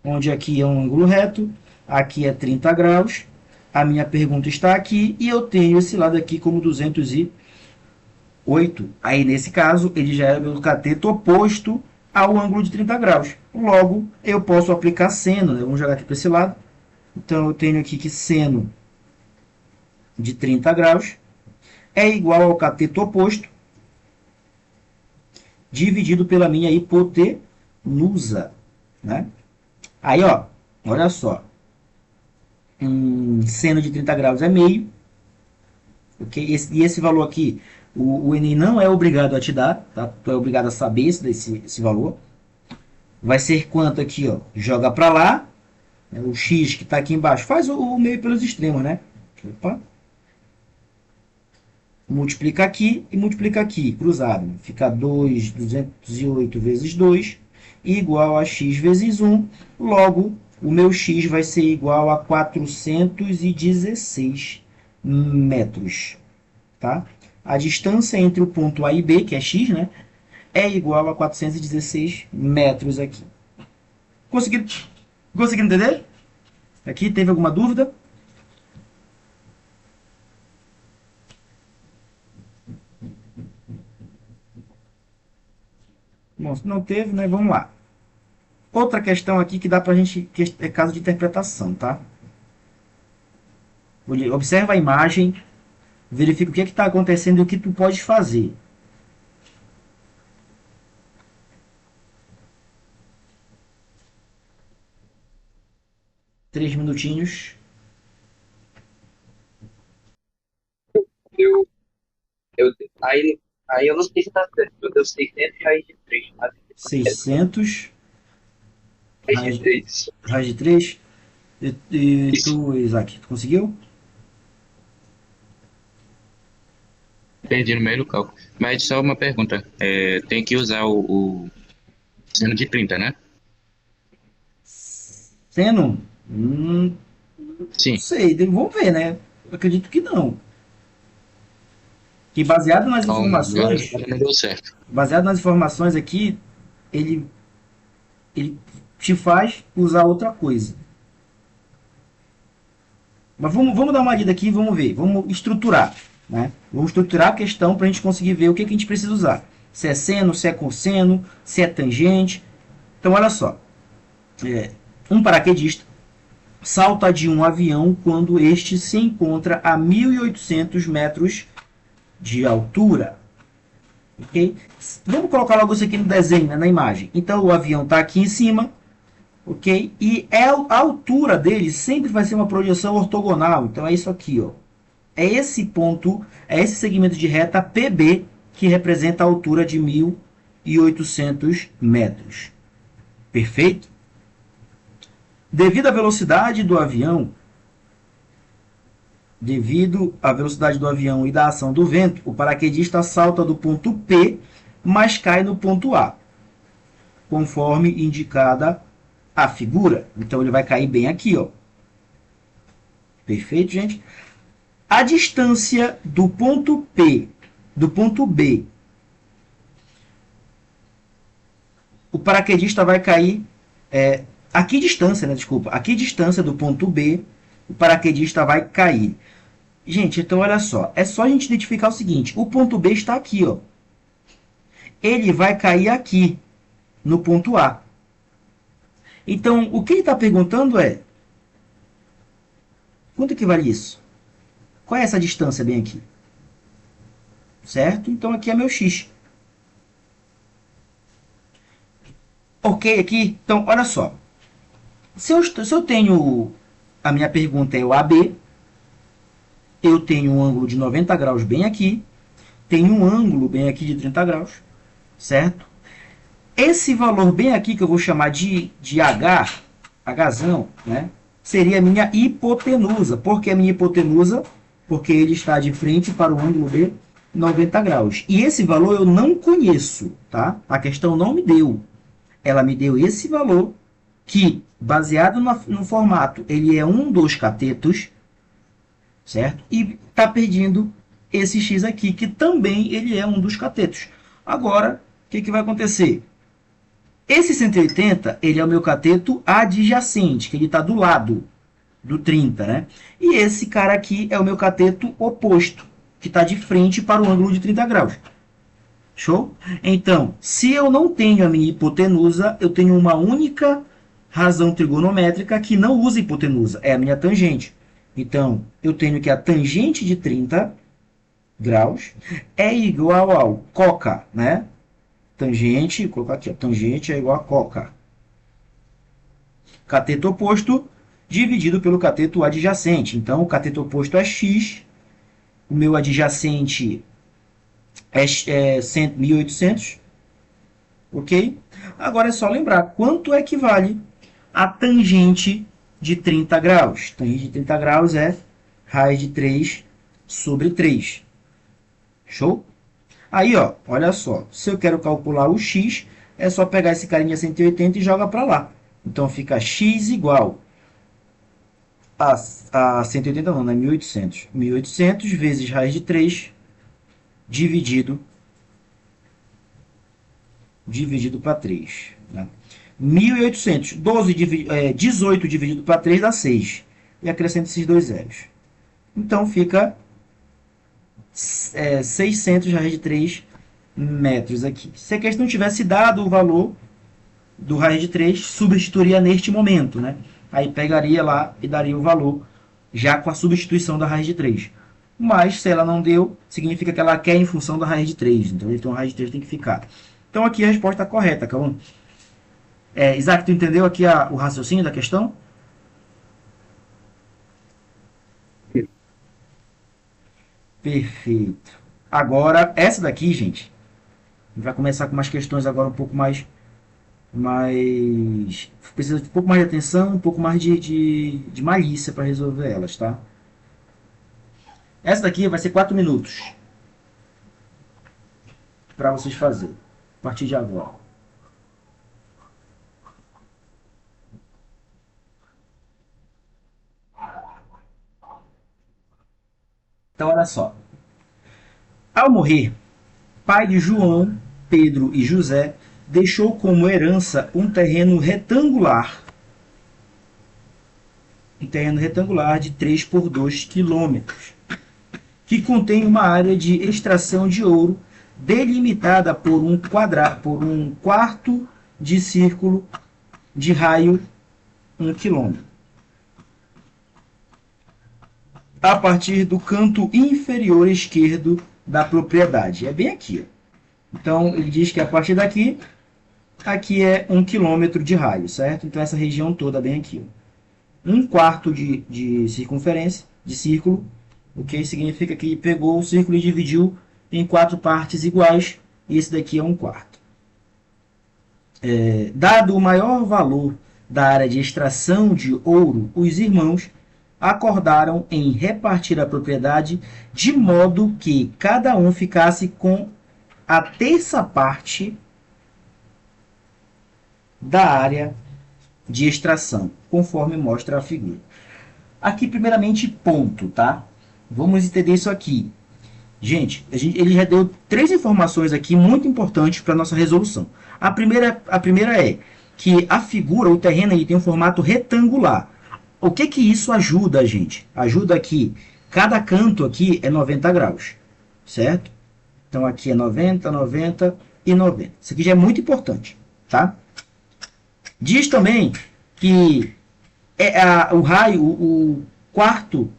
Onde aqui é um ângulo reto, aqui é 30 graus, a minha pergunta está aqui, e eu tenho esse lado aqui como 208. Aí, nesse caso, ele já é o meu cateto oposto ao ângulo de 30 graus. Logo, eu posso aplicar seno, né? Vamos jogar aqui para esse lado. Então, eu tenho aqui que seno de 30 graus é igual ao cateto oposto dividido pela minha hipotenusa, né? Aí, ó, olha só. Seno de 30 graus é meio. Okay? E esse valor aqui, o Enem não é obrigado a te dar, tá? Tu é obrigado a saber esse valor. Vai ser quanto aqui, ó? Joga para lá. O X que está aqui embaixo. Faz o meio pelos extremos, né? Opa. Multiplica aqui e multiplica aqui, cruzado. Fica 208 vezes 2 igual a x vezes 1. Logo, o meu x vai ser igual a 416 metros. Tá? A distância entre o ponto A e B, que é x, né, é igual a 416 metros aqui. Conseguiram entender? Aqui teve alguma dúvida? Bom, se não teve, né, vamos lá. outra questão aqui que dá pra gente, que é caso de interpretação, tá? Observa a imagem, verifica o que está acontecendo e o que tu pode fazer. Três minutinhos. Eu, eu, aí eu não sei se tá certo. Eu deu 600 raiz de 3. 600 Raiz de 3. raiz de 3. E Isso. tu, Isaac, tu conseguiu? Perdi no meio do cálculo. Mas só uma pergunta. Tem que usar o seno de 30, né? Seno? Não Sim. sei, vamos ver, né? Eu acredito que não. Que baseado nas Então, informações, agora não deu certo. baseado nas informações aqui, ele, ele te faz usar outra coisa. Mas vamos dar uma lida aqui e vamos ver. Vamos estruturar. Né? Vamos estruturar a questão para a gente conseguir ver o que a gente precisa usar. Se é seno, se é cosseno, se é tangente. Então, olha só. Um paraquedista salta de um avião quando este se encontra a 1.800 metros de altura. Okay? Vamos colocar logo isso aqui no desenho, né, na imagem. Então, o avião está aqui em cima. Ok? E a altura dele sempre vai ser uma projeção ortogonal. Então é isso aqui, ó. É esse ponto, é esse segmento de reta PB que representa a altura de 1.800 metros. Perfeito? Devido à velocidade do avião, e da ação do vento, o paraquedista salta do ponto P, mas cai no ponto A, conforme indicada a figura. Então ele vai cair bem aqui, ó. Perfeito, gente? A distância do ponto P, do ponto B, o paraquedista vai cair a que distância, né? Desculpa. A que distância do ponto B o paraquedista vai cair? Gente, então olha só. É só a gente identificar o seguinte. O ponto B está aqui, ó. Ele vai cair aqui, no ponto A. Então, o que ele está perguntando é: quanto que vale isso? Qual é essa distância bem aqui? Certo? Então, aqui é meu x. Ok aqui? Então, olha só. Se eu tenho... A minha pergunta é o AB. Eu tenho um ângulo de 90 graus bem aqui. Tenho um ângulo bem aqui de 30 graus. Certo? Esse valor bem aqui, que eu vou chamar de H, Hzão, né? Seria a minha hipotenusa. Por que a minha hipotenusa? Porque ele está de frente para o ângulo de 90 graus. E esse valor eu não conheço, tá? A questão não me deu. Ela me deu esse valor que, baseado no formato, ele é um dos catetos, certo? E está pedindo esse x aqui, que também ele é um dos catetos. Agora, o que vai acontecer? Esse 180, ele é o meu cateto adjacente, que ele está do lado do 30, né? E esse cara aqui é o meu cateto oposto, que está de frente para o ângulo de 30 graus. Show? Então, se eu não tenho a minha hipotenusa, eu tenho uma única razão trigonométrica que não usa hipotenusa, é a minha tangente. Então, eu tenho que a tangente de 30 graus é igual ao coca, né? Tangente, vou colocar aqui, tangente é igual a coca. Cateto oposto dividido pelo cateto adjacente. Então, o cateto oposto é x, o meu adjacente é 1.800, ok? Agora é só lembrar quanto é que vale a tangente de 30 graus. Tangente de 30 graus é raiz de 3 sobre 3. Show? Aí, ó, olha só. Se eu quero calcular o x, é só pegar esse carinha 180 e joga para lá. Então, fica x igual a 180, não, né? 1.800. 1.800 vezes raiz de 3 dividido para 3. Né? 1.800. 18 dividido para 3 dá 6. E acrescenta esses dois zeros. Então, fica 600 raiz de 3 metros aqui. Se a questão tivesse dado o valor, do raiz de 3 substituiria neste momento, né? Aí pegaria lá e daria o valor já com a substituição da raiz de 3. Mas se ela não deu, significa que ela quer em função da raiz de 3. Então a raiz de 3 tem que ficar. Então aqui a resposta está correta, calma. Isaac, tu entendeu aqui o raciocínio da questão? Perfeito. Agora, essa daqui, gente, a gente vai começar com umas questões agora um pouco mais precisa de um pouco mais de atenção, um pouco mais de malícia para resolver elas, tá? Essa daqui vai ser 4 minutos para vocês fazerem, a partir de agora. Então, olha só. Ao morrer, pai de João, Pedro e José deixou como herança um terreno retangular de 3 por 2 quilômetros, que contém uma área de extração de ouro delimitada por um quarto de círculo de raio 1 quilômetro, a partir do canto inferior esquerdo da propriedade. É bem aqui, ó. Então, ele diz que a partir daqui, aqui é 1 quilômetro de raio, certo? Então, essa região toda bem aqui, ó. 1/4 de circunferência, de círculo, o que significa que pegou o círculo e dividiu em 4 partes iguais, e esse daqui é 1/4. Dado o maior valor da área de extração de ouro, os irmãos acordaram em repartir a propriedade de modo que cada um ficasse com a terça parte da área de extração, conforme mostra a figura. Aqui, primeiramente, ponto, tá? Vamos entender isso aqui. Gente, ele já deu 3 informações aqui muito importantes para a nossa resolução. A primeira é que a figura, o terreno, ele tem um formato retangular. O que que isso ajuda a gente? Ajuda que cada canto aqui é 90 graus, certo? Então aqui é 90, 90 e 90. Isso aqui já é muito importante, tá? Diz também que o quarto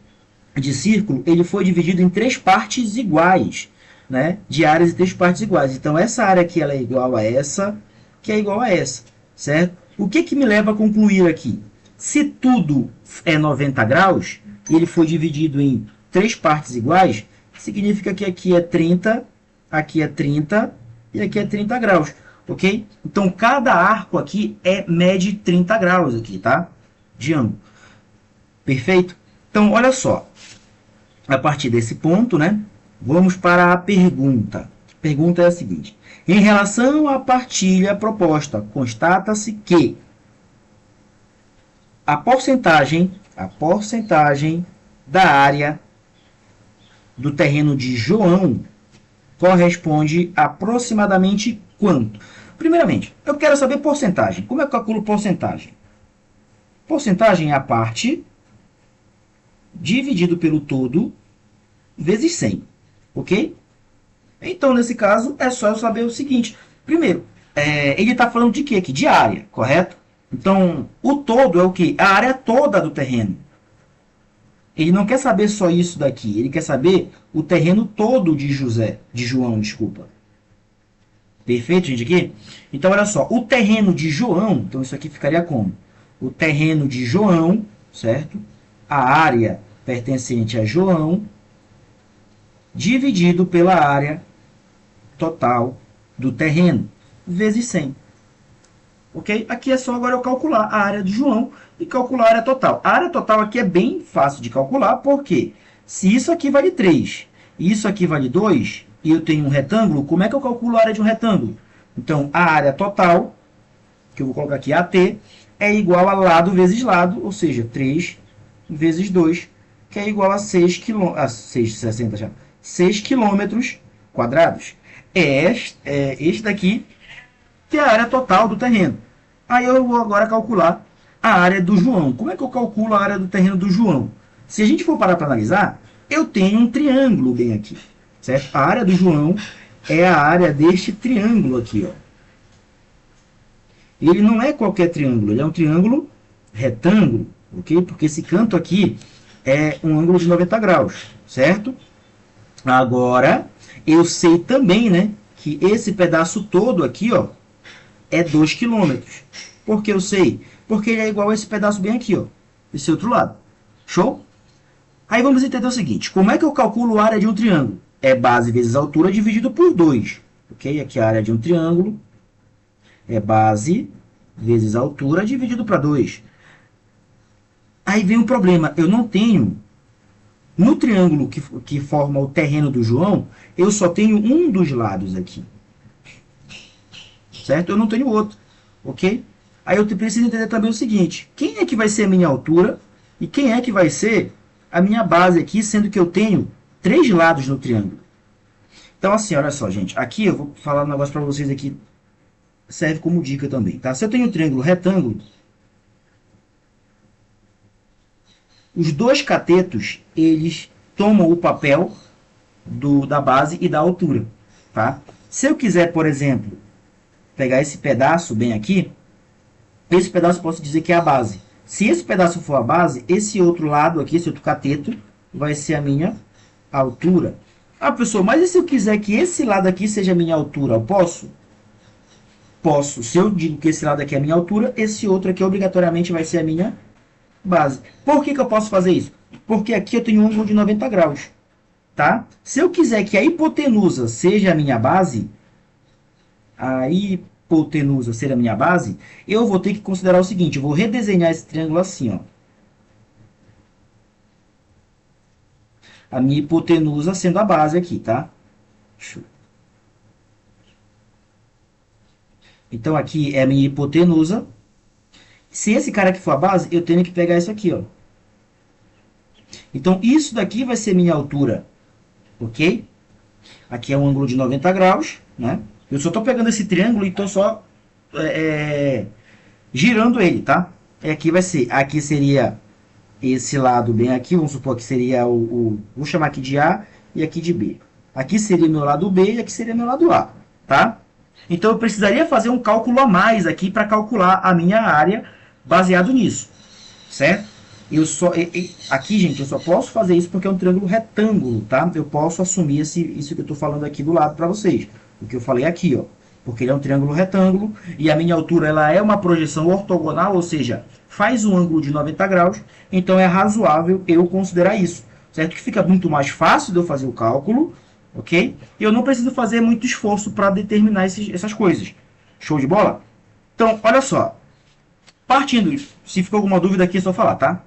de círculo, ele foi dividido em 3 partes iguais, né? De áreas em 3 partes iguais. Então essa área aqui ela é igual a essa, que é igual a essa, certo? O que que me leva a concluir aqui? Se tudo é 90 graus, e ele foi dividido em 3 partes iguais, significa que aqui é 30 e aqui é 30 graus, ok? Então, cada arco aqui mede 30 graus aqui, tá? De ângulo. Perfeito? Então, olha só. A partir desse ponto, né? Vamos para a pergunta. A pergunta é a seguinte. Em relação à partilha proposta, constata-se que a porcentagem da área do terreno de João corresponde a aproximadamente quanto? Primeiramente, eu quero saber porcentagem. Como eu calculo porcentagem? Porcentagem é a parte dividido pelo todo vezes 100, ok? Então, nesse caso, é só eu saber o seguinte. Primeiro, ele está falando de quê aqui? De área, correto? Então, o todo é o quê? A área toda do terreno. Ele não quer saber só isso daqui. Ele quer saber o terreno todo de João, desculpa. Perfeito, gente, aqui? Então, olha só. O terreno de João, então isso aqui ficaria como? O terreno de João, certo? A área pertencente a João, dividido pela área total do terreno, vezes 100. Ok? Aqui é só agora eu calcular a área de João e calcular a área total. A área total aqui é bem fácil de calcular, porque se isso aqui vale 3 e isso aqui vale 2, e eu tenho um retângulo, como é que eu calculo a área de um retângulo? Então, a área total, que eu vou colocar aqui AT, é igual a lado vezes lado, ou seja, 3 vezes 2, que é igual a 6 quilômetros quadrados. Este daqui que é a área total do terreno. Aí eu vou agora calcular a área do João. Como é que eu calculo a área do terreno do João? Se a gente for parar para analisar, eu tenho um triângulo bem aqui, certo? A área do João é a área deste triângulo aqui, ó. Ele não é qualquer triângulo, ele é um triângulo retângulo, ok? Porque esse canto aqui é um ângulo de 90 graus, certo? Agora, eu sei também, né, que esse pedaço todo aqui, ó, é 2 quilômetros. Por que eu sei? Porque ele é igual a esse pedaço bem aqui, ó, esse outro lado. Show? Aí vamos entender o seguinte, como é que eu calculo a área de um triângulo? É base vezes altura dividido por 2. Ok? Aqui a área de um triângulo é base vezes altura dividido para 2. Aí vem um problema, eu não tenho, no triângulo que forma o terreno do João, eu só tenho um dos lados aqui. Certo? Eu não tenho outro. Ok? Aí eu preciso entender também o seguinte, quem é que vai ser a minha altura e quem é que vai ser a minha base aqui, sendo que eu tenho 3 lados no triângulo. Então, assim, olha só, gente. Aqui eu vou falar um negócio para vocês aqui. Serve como dica também, tá? Se eu tenho um triângulo retângulo, os dois catetos, eles tomam o papel da base e da altura, tá? Se eu quiser, por exemplo, pegar esse pedaço bem aqui, esse pedaço eu posso dizer que é a base. Se esse pedaço for a base, esse outro lado aqui, esse outro cateto, vai ser a minha altura. Ah, professor, mas e se eu quiser que esse lado aqui seja a minha altura? Eu posso? Posso. Se eu digo que esse lado aqui é a minha altura, esse outro aqui obrigatoriamente vai ser a minha base. Por que eu posso fazer isso? Porque aqui eu tenho um ângulo de 90 graus. Tá? Se eu quiser que a hipotenusa seja a minha base, ser a minha base, eu vou ter que considerar o seguinte, eu vou redesenhar esse triângulo assim, ó. A minha hipotenusa sendo a base aqui, tá? Então aqui é a minha hipotenusa. Se esse cara aqui for a base, eu tenho que pegar isso aqui, ó. Então isso daqui vai ser minha altura, ok? Aqui é um ângulo de 90 graus, né? Eu só estou pegando esse triângulo e estou só girando ele, tá? Aqui vai ser, aqui seria esse lado bem aqui, vamos supor que seria vou chamar aqui de A e aqui de B. Aqui seria meu lado B e aqui seria meu lado A, tá? Então eu precisaria fazer um cálculo a mais aqui para calcular a minha área baseado nisso, certo? Aqui, gente, eu só posso fazer isso porque é um triângulo retângulo, tá? Eu posso assumir isso que eu estou falando aqui do lado para vocês. O que eu falei aqui, ó. Porque ele é um triângulo retângulo e a minha altura ela é uma projeção ortogonal, ou seja, faz um ângulo de 90 graus, então é razoável eu considerar isso, certo? Que fica muito mais fácil de eu fazer o cálculo, ok? E eu não preciso fazer muito esforço para determinar essas coisas. Show de bola? Então, olha só. Partindo, se ficou alguma dúvida aqui é só falar, tá?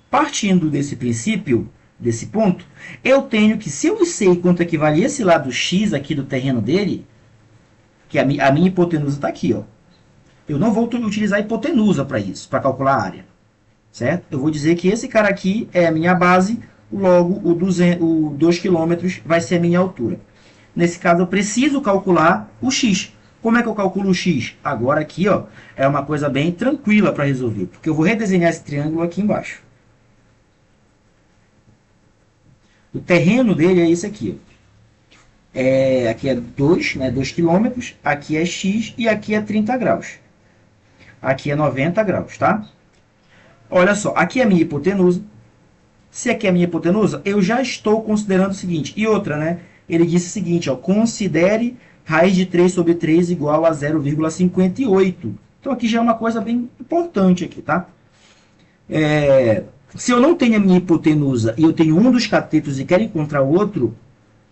Partindo desse princípio, desse ponto, eu tenho que, se eu sei quanto equivale esse lado x aqui do terreno dele, que a minha hipotenusa está aqui, ó. Eu não vou utilizar a hipotenusa para isso, para calcular a área, certo? Eu vou dizer que esse cara aqui é a minha base, logo o 2 km vai ser a minha altura. Nesse caso, eu preciso calcular o x. Como é que eu calculo o x? Agora aqui, ó, é uma coisa bem tranquila para resolver, porque eu vou redesenhar esse triângulo aqui embaixo. O terreno dele é esse aqui, ó. Aqui é 2, né, 2 km, aqui é x e aqui é 30 graus. Aqui é 90 graus, tá? Olha só, aqui é a minha hipotenusa. Se aqui é a minha hipotenusa, eu já estou considerando o seguinte. E outra, né? Ele disse o seguinte, ó, considere raiz de 3 sobre 3 igual a 0,58. Então aqui já é uma coisa bem importante aqui, tá? Se eu não tenho a minha hipotenusa e eu tenho um dos catetos e quero encontrar o outro,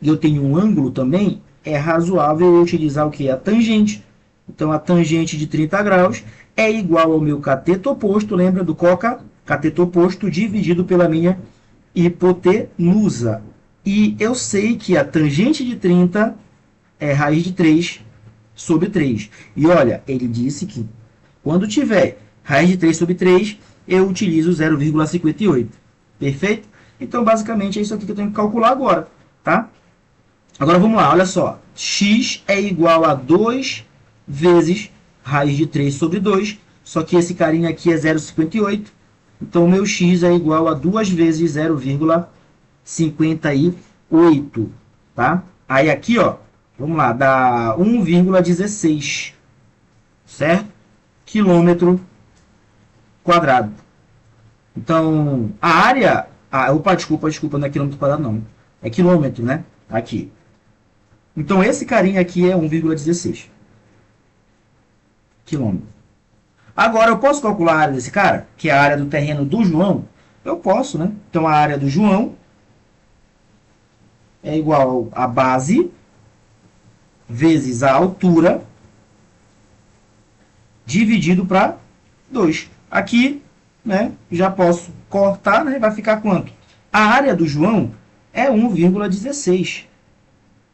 e eu tenho um ângulo também, é razoável eu utilizar o que? A tangente. Então, a tangente de 30 graus é igual ao meu cateto oposto, lembra do coca? Cateto oposto dividido pela minha hipotenusa. E eu sei que a tangente de 30 é raiz de 3 sobre 3. E olha, ele disse que quando tiver raiz de 3 sobre 3, eu utilizo 0,58. Perfeito? Então, basicamente, é isso aqui que eu tenho que calcular agora, tá? Agora vamos lá, olha só. X é igual a 2 vezes raiz de 3 sobre 2. Só que esse carinha aqui é 0,58. Então, o meu x é igual a 2 vezes 0,58. Tá? Aí aqui, ó, vamos lá, dá 1,16 certo? Quilômetro quadrado. Então, a área... opa, desculpa, não é quilômetro quadrado não. É quilômetro, né? Aqui. Então, esse carinha aqui é 1,16 quilômetro. Agora, eu posso calcular a área desse cara, que é a área do terreno do João? Eu posso, né? Então, a área do João é igual a base vezes a altura dividido para 2. Aqui, né, já posso cortar, né, vai ficar quanto? A área do João é 1,16.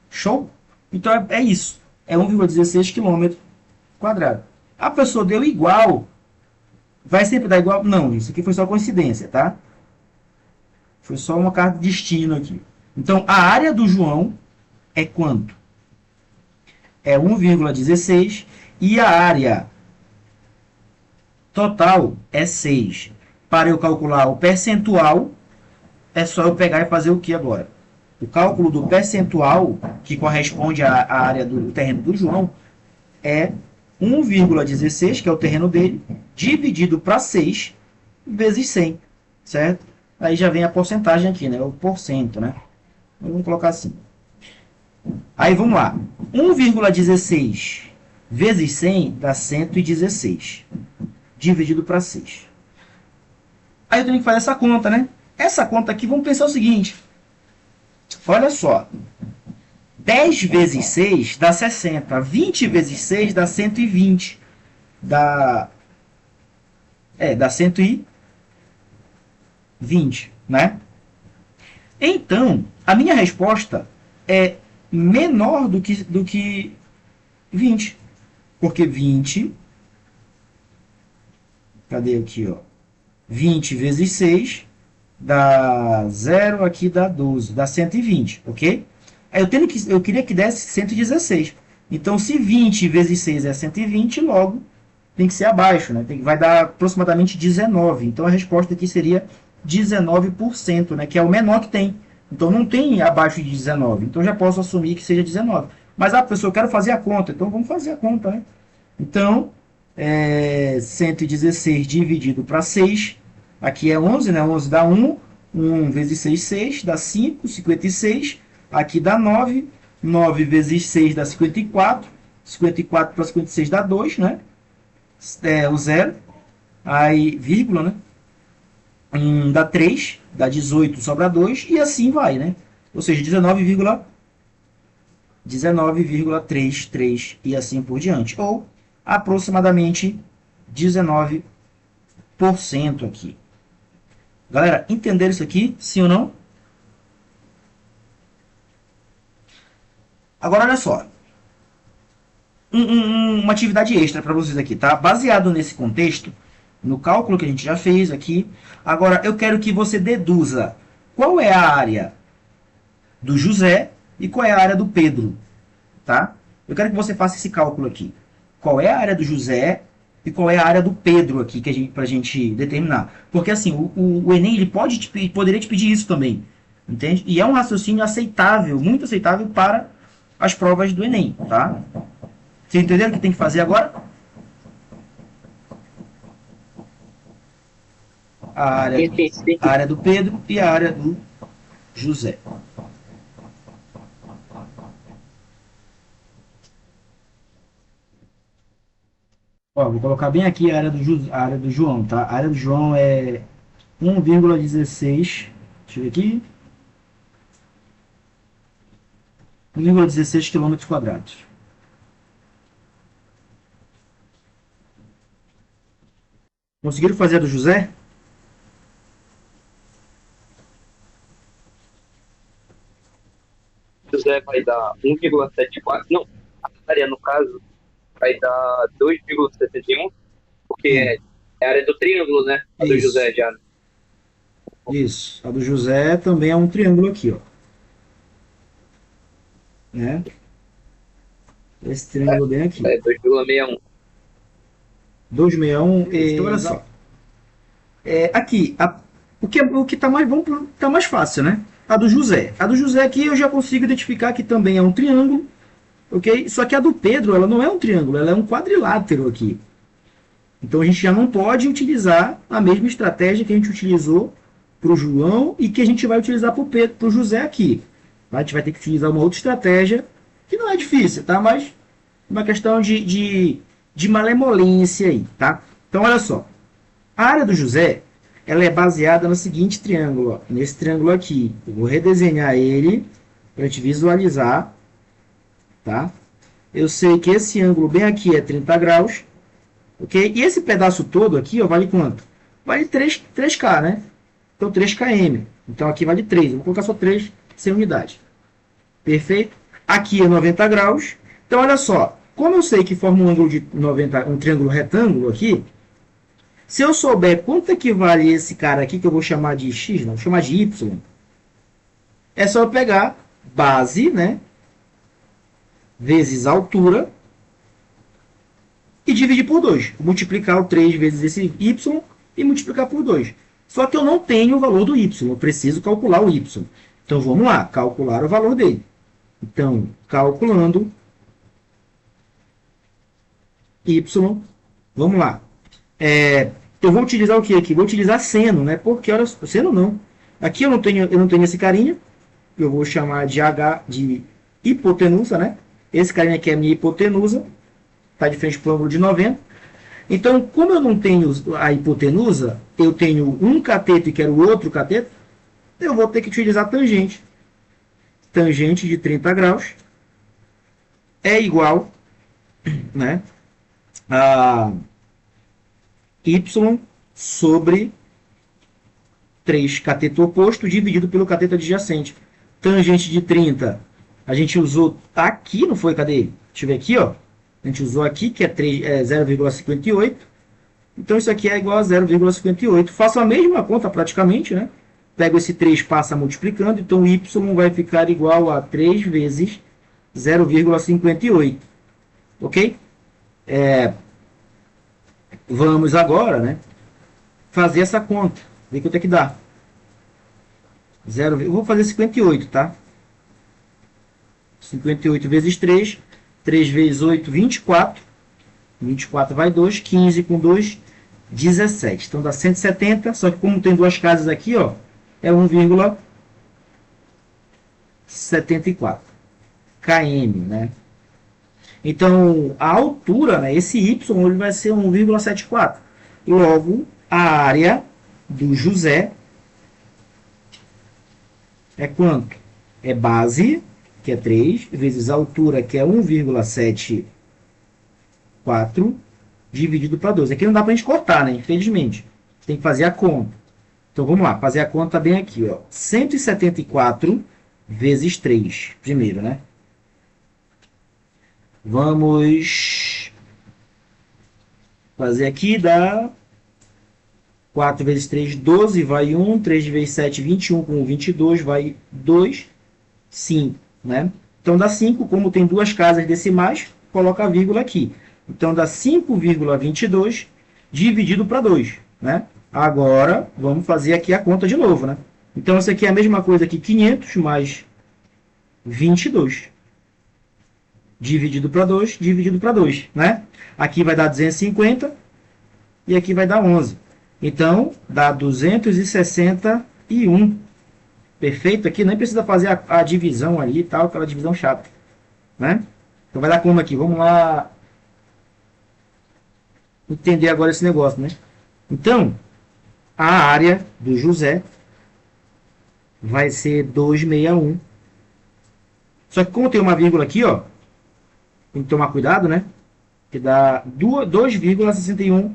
Show? Então é isso. É 1,16 km quadrado. A pessoa deu igual. Vai sempre dar igual? Não, isso aqui foi só coincidência, tá? Foi só uma carta de destino aqui. Então, a área do João é quanto? É 1,16 e a área total é 6. Para eu calcular o percentual, é só eu pegar e fazer o que agora? O cálculo do percentual, que corresponde à área do terreno do João, é 1,16, que é o terreno dele, dividido para 6, vezes 100, certo? Aí já vem a porcentagem aqui, né? O porcento, né? Vamos colocar assim. Aí vamos lá. 1,16 vezes 100 dá 116. Dividido para 6. Aí eu tenho que fazer essa conta, né? Essa conta aqui, vamos pensar o seguinte. Olha só. 10 vezes 6 dá 60. 20 vezes 6 dá 120. Dá 120, né? Então, a minha resposta é menor do que 20. Porque 20... Cadê aqui, ó? 20 vezes 6 dá 0, aqui dá 12, dá 120, ok? Aí eu queria que desse 116. Então, se 20 vezes 6 é 120, logo tem que ser abaixo, né? Vai dar aproximadamente 19. Então, a resposta aqui seria 19%, né? Que é o menor que tem. Então, não tem abaixo de 19. Então, já posso assumir que seja 19. Mas, professor, eu quero fazer a conta. Então, vamos fazer a conta, né? Então, 116 dividido para 6. Aqui é 11, né? 11 dá 1. 1 vezes 6, 6. Dá 5, 56. Aqui dá 9. 9 vezes 6 dá 54. 54 para 56 dá 2, né? O 0. Aí, vírgula, né? Dá 3. Dá 18, sobra 2. E assim vai, né? Ou seja, 19,33 e assim por diante. Ou aproximadamente 19% aqui. Galera, entenderam isso aqui? Sim ou não? Agora, olha só. Uma atividade extra para vocês aqui, tá? Baseado nesse contexto, no cálculo que a gente já fez aqui. Agora, eu quero que você deduza qual é a área do José e qual é a área do Pedro, tá? Eu quero que você faça esse cálculo aqui. Qual é a área do José e qual é a área do Pedro aqui para a gente determinar. Porque assim, o Enem ele poderia te pedir isso também, entende? E é um raciocínio aceitável, muito aceitável para as provas do Enem, tá? Vocês entenderam o que tem que fazer agora? A área do Pedro e a área do José. Ó, vou colocar bem aqui a área do João, tá? A área do João é 1,16. Deixa eu ver aqui. 1,16 km quadrados. Conseguiram fazer a do José? José vai dar 1,74. Não, a área, no caso, vai dar 2,71, porque é a área do triângulo, né? A do José já. Isso. A do José também é um triângulo aqui, ó. Né? Esse triângulo bem aqui. É 2,61. 261. Então, olha só. Aqui, o que tá mais, tá mais fácil, né? A do José. A do José aqui eu já consigo identificar que também é um triângulo. Ok? Só que a do Pedro, ela não é um triângulo, ela é um quadrilátero aqui. Então a gente já não pode utilizar a mesma estratégia que a gente utilizou para o João e que a gente vai utilizar para o José aqui. A gente vai ter que utilizar uma outra estratégia que não é difícil, tá? Mas uma questão de malemolência aí, tá? Então olha só, a área do José, ela é baseada no seguinte triângulo, ó, nesse triângulo aqui. Eu vou redesenhar ele para a gente visualizar, tá? Eu sei que esse ângulo bem aqui é 30 graus, ok? E esse pedaço todo aqui, ó, vale quanto? Vale 3K, né? Então 3km. Então aqui vale 3. Eu vou colocar só 3 sem unidade. Perfeito? Aqui é 90 graus. Então olha só, como eu sei que forma um ângulo de 90, um triângulo retângulo aqui, se eu souber quanto equivale esse cara aqui, que eu vou chamar de x, não, vou chamar de y, é só eu pegar base, né, vezes altura, e dividir por 2. Multiplicar o 3 vezes esse y e multiplicar por 2. Só que eu não tenho o valor do y, eu preciso calcular o y. Então vamos lá, calcular o valor dele. Então, calculando y, vamos lá. Eu vou utilizar o que aqui? Vou utilizar seno, né? Porque, olha, seno não. Aqui eu não tenho esse carinha. Eu vou chamar de h de hipotenusa, né? Esse carinha aqui é a minha hipotenusa. Está de frente para o ângulo de 90. Então, como eu não tenho a hipotenusa, eu tenho um cateto e quero outro cateto, eu vou ter que utilizar a tangente. Tangente de 30 graus é igual, né, a y sobre 3 cateto oposto dividido pelo cateto adjacente. Tangente de 30, a gente usou aqui, não foi? Cadê ele? Deixa eu ver aqui, ó. A gente usou aqui, que é 0,58. Então, isso aqui é igual a 0,58. Faço a mesma conta praticamente, né? Pego esse 3, passa multiplicando. Então, y vai ficar igual a 3 vezes 0,58. Ok? Vamos agora, né, fazer essa conta. Ver quanto é que dá. Eu vou fazer 58, tá? 58 vezes 3. 3 vezes 8, 24. 24 vai 2. 15 com 2, 17. Então dá 170. Só que como tem duas casas aqui, ó, é 1,74 km, né? Então a altura, né, esse y, ele vai ser 1,74. Logo, a área do José é quanto? É base, que é 3, vezes a altura, que é 1,74, dividido para 2. Aqui não dá para a gente cortar, né? Infelizmente. Tem que fazer a conta. Então, vamos lá. Fazer a conta bem aqui, ó. 174 vezes 3, primeiro, né? Vamos fazer aqui, dá 4 vezes 3, 12, vai 1. 3 vezes 7, 21, com 22, vai 2, 5, né? Então dá 5, como tem duas casas decimais, coloca a vírgula aqui. Então dá 5,22 dividido para 2, né? Agora, vamos fazer aqui a conta de novo, né? Então isso aqui é a mesma coisa que 500 mais 22. Dividido para 2, dividido para 2, né? Aqui vai dar 250 e aqui vai dar 11. Então, dá 261. Perfeito? Aqui nem precisa fazer a divisão ali e tal, aquela divisão chata, né? Então vai dar como aqui? Vamos lá entender agora esse negócio, né? Então, a área do José vai ser 261. Só que como tem uma vírgula aqui, ó, tem que tomar cuidado, né? Que dá 2,61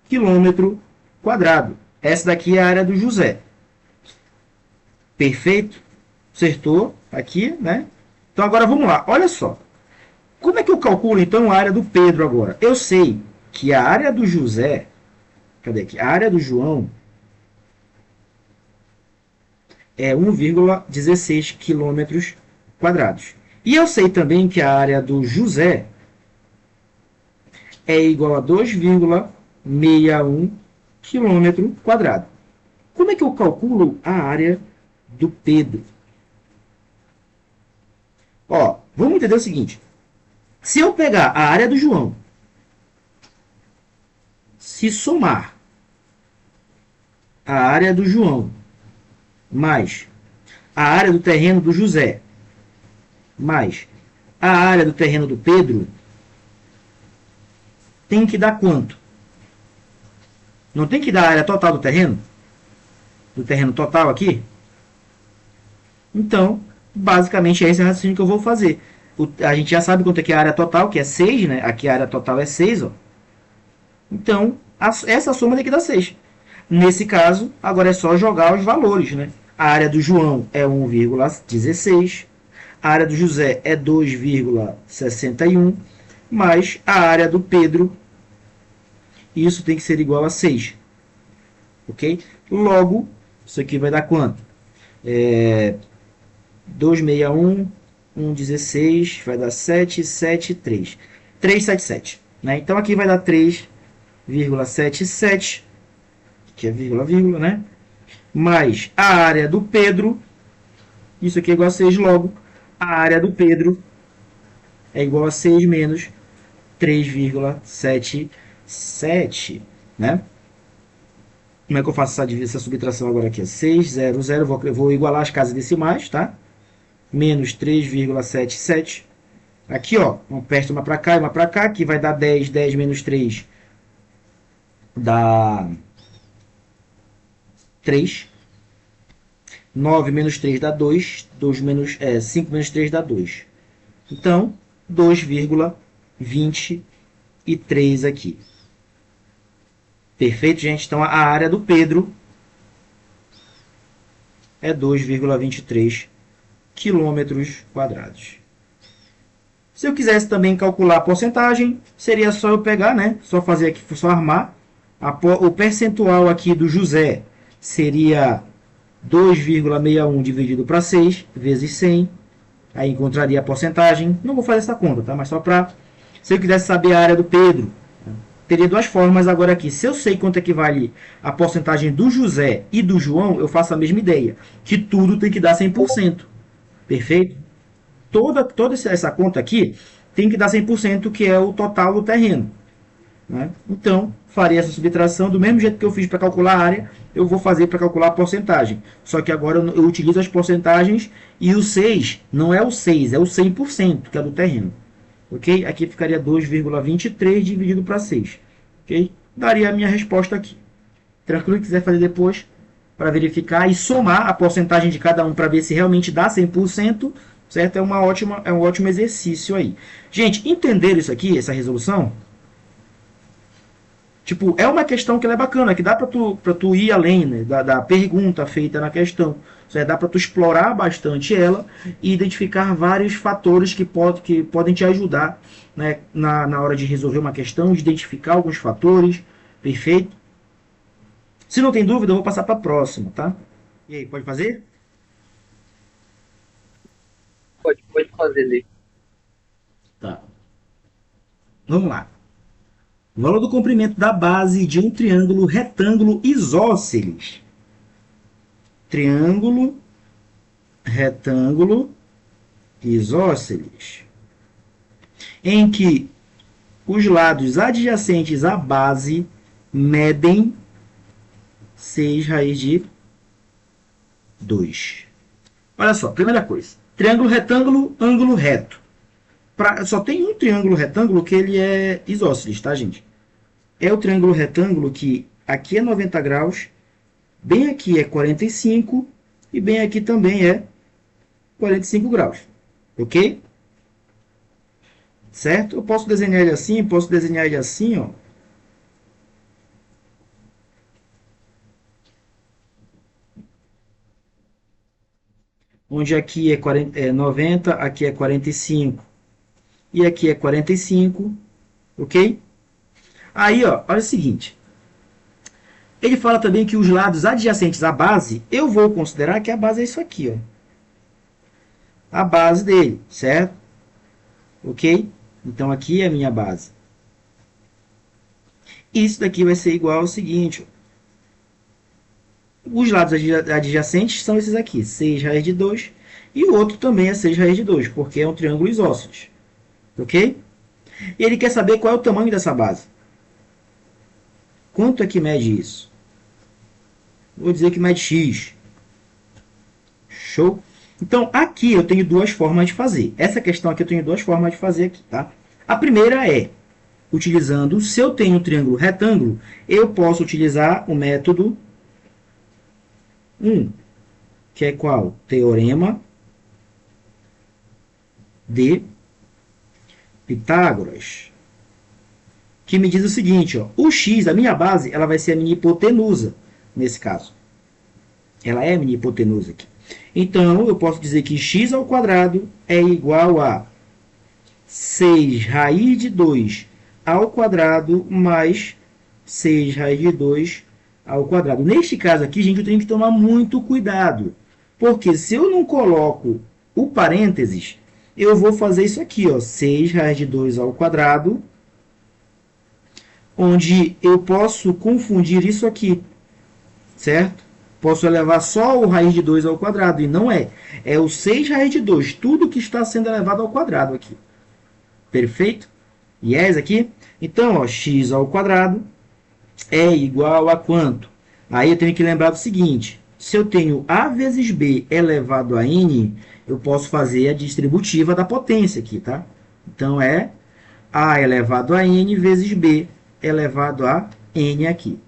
km². Essa daqui é a área do José. Perfeito? Acertou aqui, né? Então agora vamos lá. Olha só. Como é que eu calculo então a área do Pedro agora? Eu sei que a área do José, cadê aqui? A área do João é 1,16 km². E eu sei também que a área do José é igual a 2,61 km². Como é que eu calculo a área do Pedro? Ó, vamos entender o seguinte. Se eu pegar a área do João, se somar a área do João mais a área do terreno do José mais a área do terreno do Pedro, tem que dar quanto? Não tem que dar a área total do terreno? Do terreno total aqui? Então, basicamente é esse raciocínio que eu vou fazer. A gente já sabe quanto é que é a área total, que é 6, né? Aqui a área total é 6, ó. Então, essa soma tem que dar 6. Nesse caso, agora é só jogar os valores, né? A área do João é 1,16. A área do José é 2,61. Mais a área do Pedro, isso tem que ser igual a 6. Ok? Logo, isso aqui vai dar quanto? 261, 116, vai dar 773. 377. Né? Então aqui vai dar 3,77, que é vírgula, vírgula, né? Mais a área do Pedro, isso aqui é igual a 6 logo. A área do Pedro é igual a 6 menos 3,77, né? Como é que eu faço essa subtração agora aqui? 600, vou igualar as casas decimais, tá? Menos 3,77. Aqui, ó, um perto uma para cá e uma para cá, que vai dar 10, 10 menos 3 dá 3. 9 menos 3 dá 2, 5 menos 3 dá 2. Então, 2,23 aqui. Perfeito, gente? Então, a área do Pedro é 2,23 quilômetros quadrados. Se eu quisesse também calcular a porcentagem, seria só eu pegar, né? Só fazer aqui, só armar. O percentual aqui do José seria 2,61 dividido para 6 vezes 100. Aí encontraria a porcentagem. Não vou fazer essa conta, tá? Mas só para... Se eu quisesse saber a área do Pedro, teria duas formas agora aqui. Se eu sei quanto equivale a porcentagem do José e do João, eu faço a mesma ideia. Que tudo tem que dar 100%. Perfeito? Toda essa conta aqui tem que dar 100%, que é o total do terreno. Né? Então, farei essa subtração do mesmo jeito que eu fiz para calcular a área, eu vou fazer para calcular a porcentagem. Só que agora eu utilizo as porcentagens e o 6 não é o 6, é o 100%, que é do terreno. Ok? Aqui ficaria 2,23 dividido para 6. Ok? Daria a minha resposta aqui. Tranquilo, que quiser fazer depois para verificar e somar a porcentagem de cada um para ver se realmente dá 100%, certo? É um ótimo exercício aí. Gente, entenderam isso aqui, essa resolução? Tipo, é uma questão que ela é bacana, que dá para tu ir além, né, da pergunta feita na questão. Dá para tu explorar bastante ela e identificar vários fatores que podem te ajudar, né, na hora de resolver uma questão, de identificar alguns fatores. Perfeito? Se não tem dúvida, eu vou passar para a próxima, tá? E aí, pode fazer? Pode fazer, Lê. Tá. Vamos lá. O valor do comprimento da base de um triângulo retângulo isósceles. Triângulo retângulo isósceles. Em que os lados adjacentes à base medem 6 raiz de 2. Olha só, primeira coisa. Triângulo retângulo, ângulo reto. Só tem um triângulo retângulo que ele é isósceles, tá, gente? É o triângulo retângulo que aqui é 90 graus, bem aqui é 45 e bem aqui também é 45 graus. Ok? Certo? Eu posso desenhar ele assim, ó. Onde aqui é 90, aqui é 45 e aqui é 45, ok? Aí, ó, olha o seguinte. Ele fala também que os lados adjacentes à base, eu vou considerar que a base é isso aqui, ó. A base dele, certo? Ok? Então, aqui é a minha base. Isso daqui vai ser igual ao seguinte, ó. Os lados adjacentes são esses aqui, 6 raiz de 2, e o outro também é 6 raiz de 2, porque é um triângulo isósceles. Ok? E ele quer saber qual é o tamanho dessa base. Quanto é que mede isso? Vou dizer que mede x. Show? Então, aqui eu tenho duas formas de fazer. Essa questão aqui eu tenho duas formas de fazer aqui, tá? A primeira é utilizando, se eu tenho um triângulo retângulo, eu posso utilizar o método 1, que é qual? Teorema de Pitágoras, que me diz o seguinte, ó, o x, a minha base, ela vai ser a minha hipotenusa, nesse caso. Ela é a minha hipotenusa aqui. Então, eu posso dizer que x ao quadrado é igual a 6 raiz de 2 ao quadrado mais 6 raiz de 2 ao quadrado. Neste caso aqui, gente, eu tenho que tomar muito cuidado. Porque se eu não coloco o parênteses, eu vou fazer isso aqui, ó, 6 raiz de 2 ao quadrado, onde eu posso confundir isso aqui, certo? Posso elevar só o raiz de 2 ao quadrado, e não é. É o 6 raiz de 2, tudo que está sendo elevado ao quadrado aqui. Perfeito? Yes aqui? Então, ó, x ao quadrado é igual a quanto? Aí eu tenho que lembrar do seguinte, se eu tenho a vezes b elevado a n, eu posso fazer a distributiva da potência aqui, tá? Então, é a elevado a n vezes b elevado a n aqui,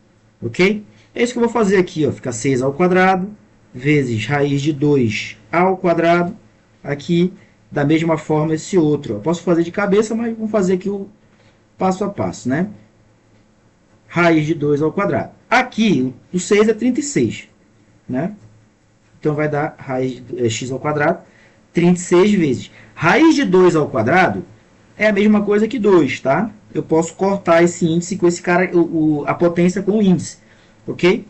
ok? É isso que eu vou fazer aqui, ó, fica 6 ao quadrado vezes raiz de 2 ao quadrado, aqui, da mesma forma esse outro. Eu posso fazer de cabeça, mas vamos fazer aqui o passo a passo, né? Raiz de 2 ao quadrado. Aqui, o 6 é 36, né? Então, vai dar raiz de x ao quadrado, 36 vezes. Raiz de 2 ao quadrado é a mesma coisa que 2, tá? Eu posso cortar esse índice com esse cara, a potência com o índice, ok?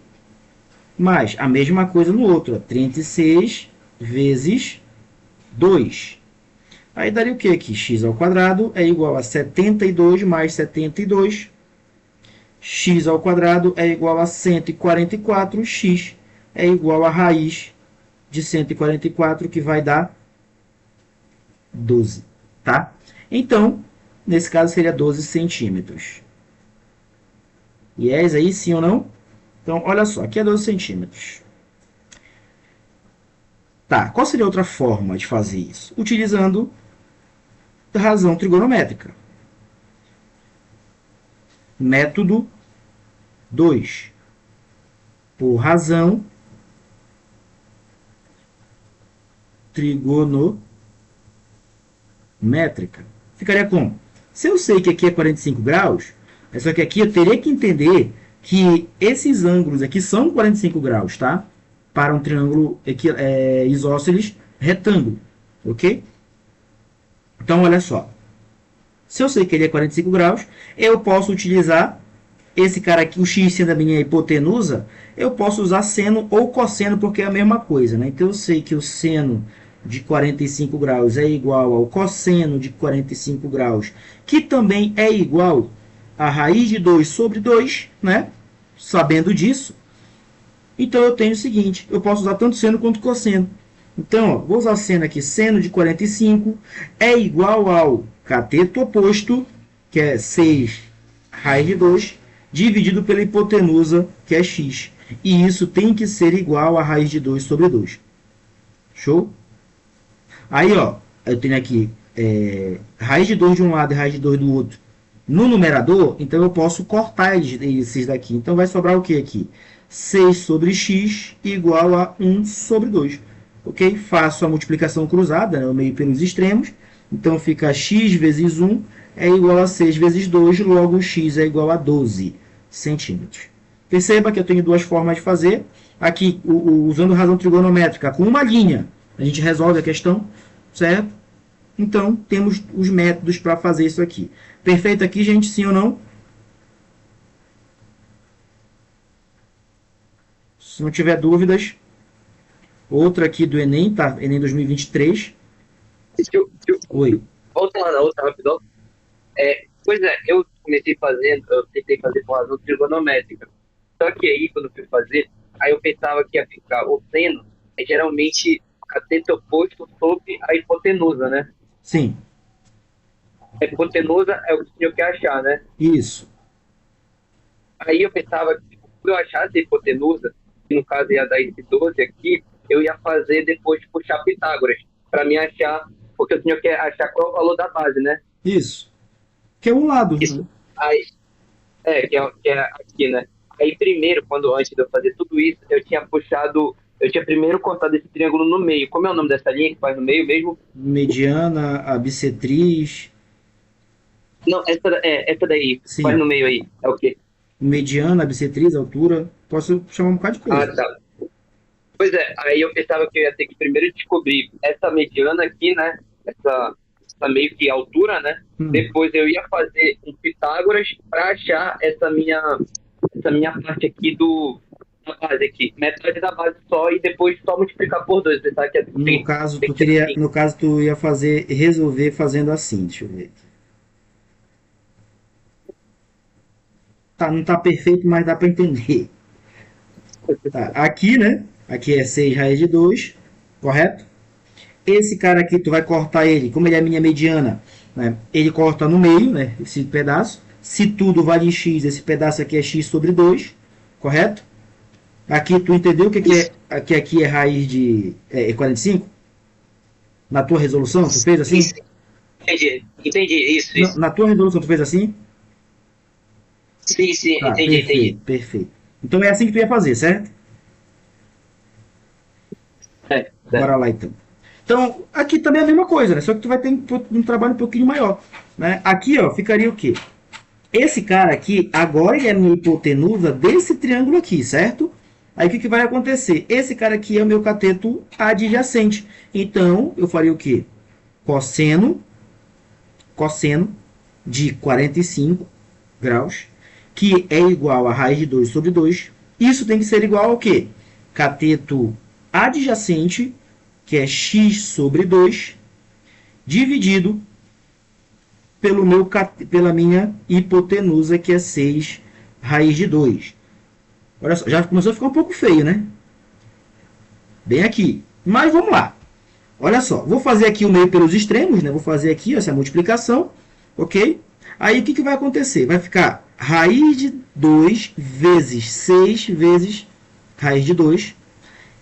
Mas a mesma coisa no outro, ó, 36 vezes 2. Aí daria o que aqui? X ao quadrado é igual a 72 mais 72. X ao quadrado é igual a 144. X é igual a raiz de 144, que vai dar 12. Tá? Então, nesse caso seria 12 centímetros. Yes aí, sim ou não? Então, olha só, aqui é 12 centímetros. Tá, qual seria outra forma de fazer isso? Utilizando razão trigonométrica. Método 2. Por razão trigonométrica. Ficaria como? Se eu sei que aqui é 45 graus, é só que aqui eu teria que entender que esses ângulos aqui são 45 graus, tá? Para um triângulo isósceles retângulo, ok? Então, olha só. Se eu sei que ele é 45 graus, eu posso utilizar esse cara aqui, o x sendo a minha hipotenusa, eu posso usar seno ou cosseno, porque é a mesma coisa, né? Então, eu sei que o seno de 45 graus é igual ao cosseno de 45 graus, que também é igual a raiz de 2 sobre 2, né? Sabendo disso, então eu tenho o seguinte, eu posso usar tanto seno quanto cosseno. Então, ó, vou usar seno aqui, seno de 45 é igual ao cateto oposto, que é 6 raiz de 2, dividido pela hipotenusa, que é x. E isso tem que ser igual a raiz de 2 sobre 2. Show? Aí, ó, eu tenho aqui raiz de 2 de um lado e raiz de 2 do outro no numerador, então eu posso cortar esses daqui. Então vai sobrar o que aqui? 6 sobre x igual a 1 sobre 2. Ok? Faço a multiplicação cruzada, né, eu meio pelos extremos. Então fica x vezes 1 é igual a 6 vezes 2, logo x é igual a 12 centímetros. Perceba que eu tenho duas formas de fazer. Aqui, usando razão trigonométrica, com uma linha, a gente resolve a questão, certo? Então, temos os métodos para fazer isso aqui. Perfeito aqui, gente? Sim ou não? Se não tiver dúvidas, outra aqui do Enem, tá? Enem 2023. Oi. Volta lá na outra, rapidão. Pois é, eu tentei fazer com razão trigonométrica. Só que aí, quando eu fui fazer, aí eu pensava que ia ficar o seno, é geralmente o cateto oposto sobre a hipotenusa, né? Sim. a hipotenusa é o que tinha que achar, né? Isso. Aí eu pensava que, tipo, se eu achasse a hipotenusa, que no caso ia dar esse 12 aqui, eu ia fazer depois de puxar Pitágoras, para me achar, porque eu tinha que achar qual é o valor da base, né? Isso. Que é um lado, né? Isso. Aí, que é aqui, né? Aí primeiro, antes de eu fazer tudo isso, eu tinha primeiro contado esse triângulo no meio. Como é o nome dessa linha que faz no meio mesmo? Mediana, a bissetriz. Não, essa daí, Sim, faz ó. no meio aí. É o quê? Mediana, a bissetriz, a altura. Posso chamar um bocado de Ah, coisa. tá. Pois é, aí eu pensava que eu ia ter que primeiro descobrir essa mediana aqui, né? Essa meio que altura, né? Hum. Depois eu ia fazer um Pitágoras para achar essa minha parte aqui da base aqui. Metade da base só e depois só multiplicar por dois. Pensar que No caso, tem tu que ser queria, assim. no caso, tu ia resolver fazendo assim. Deixa eu ver. Tá, não tá perfeito, mas dá para entender. Tá, aqui, né? Aqui é 6 raiz de 2, correto? Esse cara aqui, tu vai cortar ele, como ele é minha mediana, né? Ele corta no meio, né? Esse pedaço. Se tudo vale em x, esse pedaço aqui é x sobre 2, correto? Aqui tu entendeu o Isso. que aqui é raiz de 45? Na tua resolução, tu fez assim? Isso. Entendi. Entendi. Isso, Na, isso. na tua resolução, tu fez assim? Sim, sim. Tá, Entendi, entendi. perfeito, perfeito. Então é assim que tu ia fazer, certo? É, Bora certo. lá então. Então, aqui também é a mesma coisa, né? Só que tu vai ter um trabalho um pouquinho maior. Né? Aqui, ó, ficaria o quê? Esse cara aqui, agora ele é a minha hipotenusa desse triângulo aqui, certo? Aí o que, que vai acontecer? Esse cara aqui é o meu cateto adjacente. Então, eu faria o quê? Cosseno, cosseno de 45 graus, que é igual a raiz de 2 sobre 2. Isso tem que ser igual ao quê? Cateto adjacente, que é x sobre 2, dividido pela minha hipotenusa, que é 6 raiz de 2. Olha só, já começou a ficar um pouco feio, né? Bem aqui. Mas vamos lá. Olha só, vou fazer aqui o meio pelos extremos, né? Vou fazer aqui essa multiplicação, ok? Aí o que, que vai acontecer? Vai ficar raiz de 2 vezes 6 vezes raiz de 2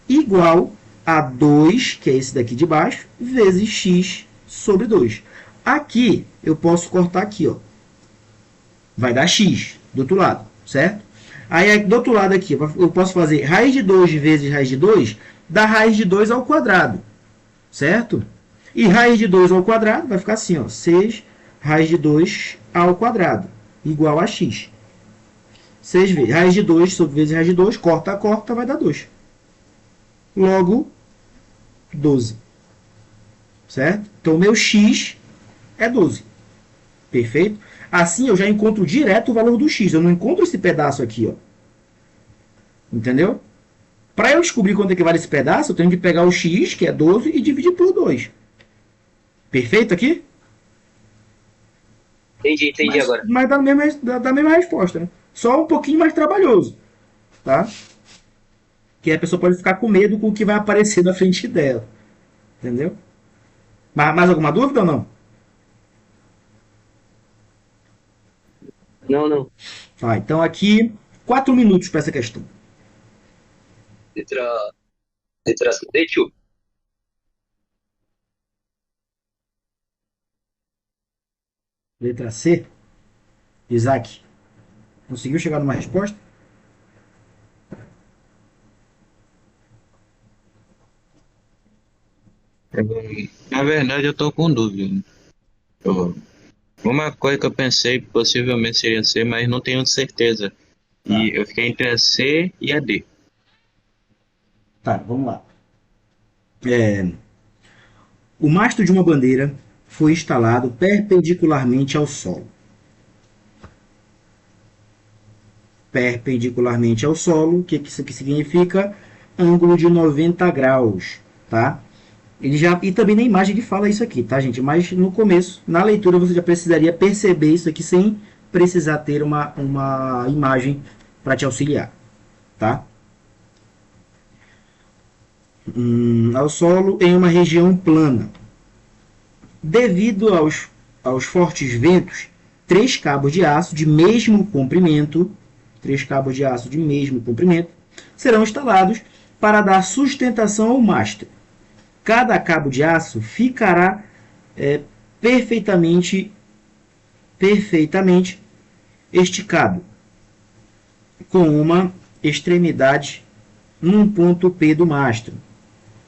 igual a 2, que é esse daqui de baixo, vezes x sobre 2. Aqui eu posso cortar aqui, ó. Vai dar x do outro lado, certo? Aí do outro lado aqui eu posso fazer raiz de 2 vezes raiz de 2 dá raiz de 2 ao quadrado, certo? E raiz de 2 ao quadrado vai ficar assim, ó, 6 raiz de 2 ao quadrado, igual a x. 6 vezes raiz de 2 sobre vezes raiz de 2, corta, corta, vai dar 2. Logo, 12, certo? Então, o meu x é 12, perfeito? Assim, eu já encontro direto o valor do x, eu não encontro esse pedaço aqui, ó. Entendeu? Para eu descobrir quanto é que vale esse pedaço, eu tenho que pegar o x, que é 12, e dividir por 2. Perfeito aqui? Entendi agora. Mas dá a mesma resposta, né? Só um pouquinho mais trabalhoso, tá? Que a pessoa pode ficar com medo com o que vai aparecer na frente dela, entendeu? Mas mais alguma dúvida ou não? Não, não. Tá, então aqui, 4 minutos para essa questão. Letra, letra C, tio. Letra C. Isaac, conseguiu chegar numa resposta? Na verdade, eu tô com dúvida, né? Eu- Uma coisa que eu pensei possivelmente seria C, mas não tenho certeza. Tá, E eu fiquei entre a C e a D. tá, vamos lá. O mastro de uma bandeira foi instalado perpendicularmente ao solo. Perpendicularmente ao solo, o que isso aqui significa? Ângulo de 90 graus, tá? E também na imagem ele fala isso aqui, tá, gente? Mas no começo, na leitura, você já precisaria perceber isso aqui sem precisar ter uma imagem para te auxiliar, tá? Ao solo em uma região plana. Devido aos aos fortes ventos, 3 cabos de aço de mesmo comprimento, 3 cabos de aço de mesmo comprimento, serão instalados para dar sustentação ao mastro. Cada cabo de aço ficará perfeitamente esticado, com uma extremidade num ponto P do mastro,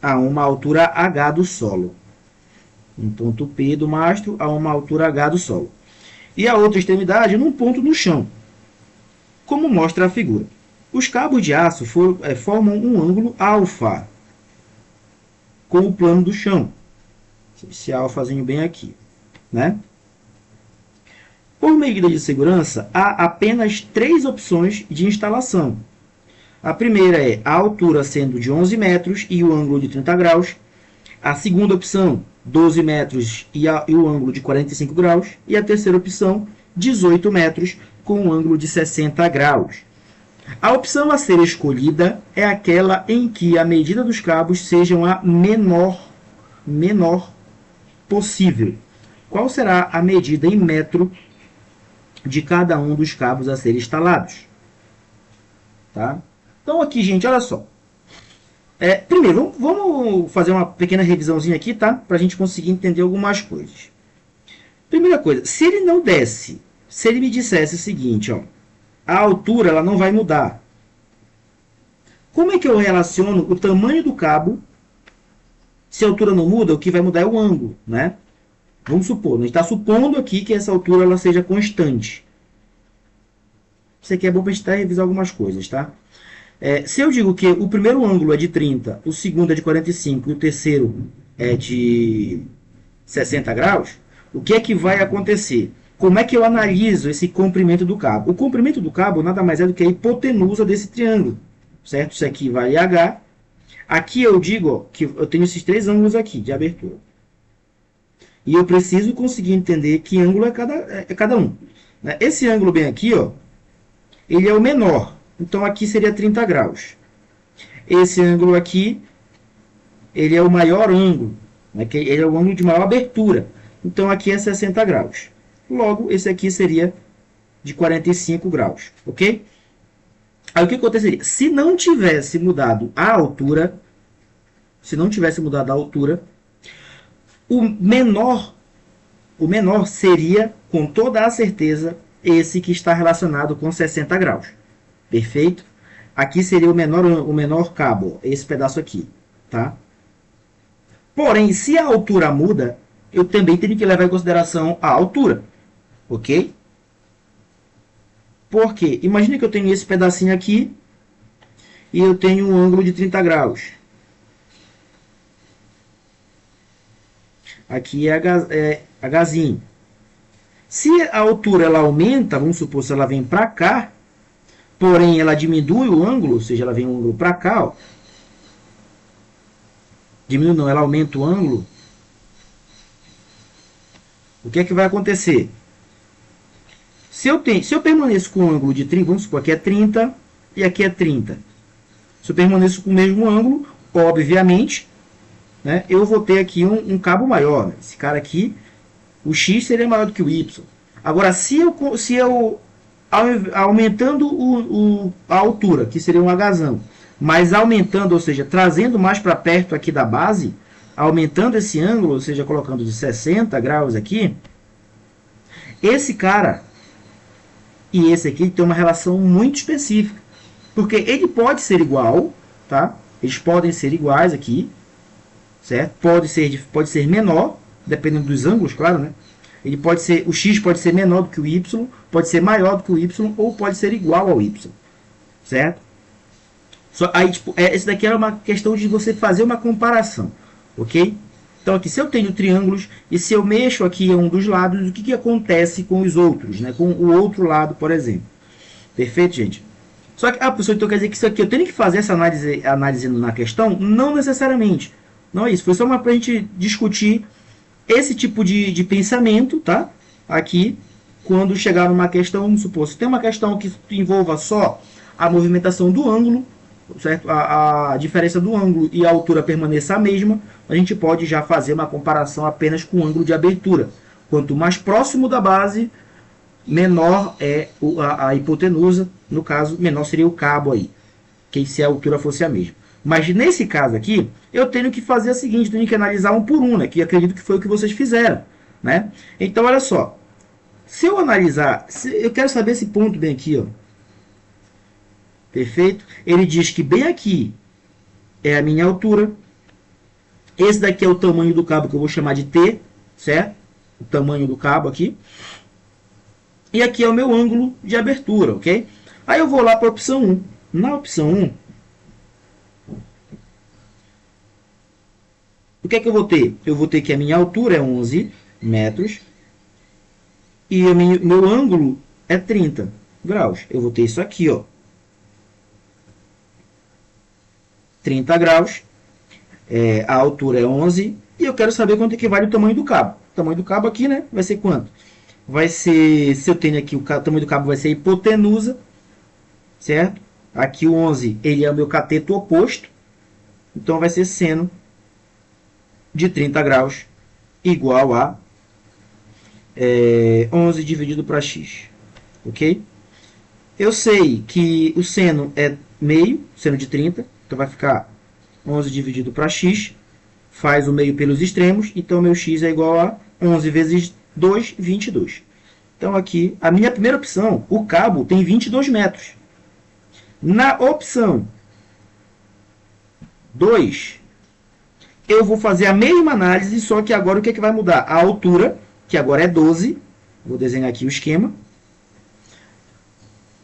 a uma altura H do solo. Um ponto P do mastro a uma altura H do solo. E a outra extremidade num ponto no chão, como mostra a figura. Os cabos de aço formam um ângulo alfa com o plano do chão. Esse alfazinho bem aqui, né? Por medida de segurança, há apenas 3 opções de instalação. A primeira é a altura sendo de 11 metros e o ângulo de 30 graus. A segunda opção, 12 metros e o ângulo de 45 graus. E a terceira opção, 18 metros com um ângulo de 60 graus. A opção a ser escolhida é aquela em que a medida dos cabos seja a menor possível. Qual será a medida em metro de cada um dos cabos a ser instalados? Tá? Então aqui, gente, olha só. Primeiro, vamos fazer uma pequena revisãozinha aqui, tá? Para a gente conseguir entender algumas coisas. Primeira coisa, se ele me dissesse o seguinte, ó, a altura ela não vai mudar. Como é que eu relaciono o tamanho do cabo? Se a altura não muda, o que vai mudar é o ângulo, né? Vamos supor, a gente está supondo aqui que essa altura ela seja constante. Isso aqui é bom para a gente revisar algumas coisas, tá? Se eu digo que o primeiro ângulo é de 30, o segundo é de 45 e o terceiro é de 60 graus, o que é que vai acontecer? Como é que eu analiso esse comprimento do cabo? O comprimento do cabo nada mais é do que a hipotenusa desse triângulo, certo? Isso aqui vale H. Aqui eu digo ó, que eu tenho esses 3 ângulos aqui de abertura. E eu preciso conseguir entender que ângulo é cada um. Esse ângulo bem aqui, ó, ele é o menor. Então, aqui seria 30 graus. Esse ângulo aqui, ele é o maior ângulo. Né? Ele é o ângulo de maior abertura. Então, aqui é 60 graus. Logo, esse aqui seria de 45 graus. Ok? Aí, o que aconteceria? Se não tivesse mudado a altura, o menor seria, com toda a certeza, esse que está relacionado com 60 graus. Perfeito? Aqui seria o menor cabo, esse pedaço aqui, tá? Porém, se a altura muda, eu também tenho que levar em consideração a altura, ok? Por quê? Imagina que eu tenho esse pedacinho aqui e eu tenho um ângulo de 30 graus. Aqui é Hzinho. Se a altura ela aumenta, vamos supor, se ela vem para cá, porém ela diminui o ângulo, ou seja, ela vem um ângulo para cá, ó. Diminui não, ela aumenta o ângulo. O que é que vai acontecer? Se eu permaneço com o ângulo de 30, vamos supor, aqui é 30 e aqui é 30. Se eu permaneço com o mesmo ângulo, obviamente, né, eu vou ter aqui um cabo maior. Né? Esse cara aqui, o X seria maior do que o Y. Agora, se eu aumentando a altura, que seria um Hzão, mas aumentando, ou seja, trazendo mais para perto aqui da base, aumentando esse ângulo, ou seja, colocando de 60 graus aqui, esse cara e esse aqui tem uma relação muito específica, porque ele pode ser igual, tá? Eles podem ser iguais aqui, certo? Pode ser menor, dependendo dos ângulos, claro, né? O X pode ser menor do que o Y, pode ser maior do que o Y, ou pode ser igual ao Y, certo? Aí, esse daqui era uma questão de você fazer uma comparação, ok? Então, aqui, se eu tenho triângulos e se eu mexo aqui em um dos lados, o que acontece com os outros, né? Com o outro lado, por exemplo. Perfeito, gente? Só que, professor, então quer dizer que isso aqui eu tenho que fazer essa análise na questão? Não necessariamente. Não é isso. Foi só para a gente discutir esse tipo de pensamento, tá? Aqui, quando chegar numa questão, vamos supor, se tem uma questão que envolva só a movimentação do ângulo, certo? A diferença do ângulo e a altura permaneça a mesma, a gente pode já fazer uma comparação apenas com o ângulo de abertura. Quanto mais próximo da base, menor é a hipotenusa. No caso, menor seria o cabo aí, que se a altura fosse a mesma. Mas nesse caso aqui, eu tenho que fazer o seguinte, tenho que analisar um por um, né? Que acredito que foi o que vocês fizeram, né? Então, olha só. Se eu analisar, eu quero saber esse ponto bem aqui, ó. Perfeito? Ele diz que bem aqui é a minha altura. Esse daqui é o tamanho do cabo que eu vou chamar de T, certo? O tamanho do cabo aqui. E aqui é o meu ângulo de abertura, ok? Aí eu vou lá para a opção 1. Na opção 1, o que é que eu vou ter? Eu vou ter que a minha altura é 11 metros e o meu ângulo é 30 graus. Eu vou ter isso aqui, ó. 30 graus, a altura é 11 e eu quero saber quanto equivale o tamanho do cabo. O tamanho do cabo aqui, né, vai ser quanto? Vai ser, se eu tenho aqui o tamanho do cabo vai ser a hipotenusa, certo? Aqui o 11, ele é o meu cateto oposto, então vai ser seno de 30 graus igual a 11 dividido para x, ok? Eu sei que o seno é meio, seno de 30, então vai ficar 11 dividido para x, faz o meio pelos extremos, então meu x é igual a 11 vezes 2, 22. Então aqui, a minha primeira opção, o cabo tem 22 metros. Na opção 2, eu vou fazer a mesma análise, só que agora o que é que vai mudar? A altura, que agora é 12, vou desenhar aqui o esquema.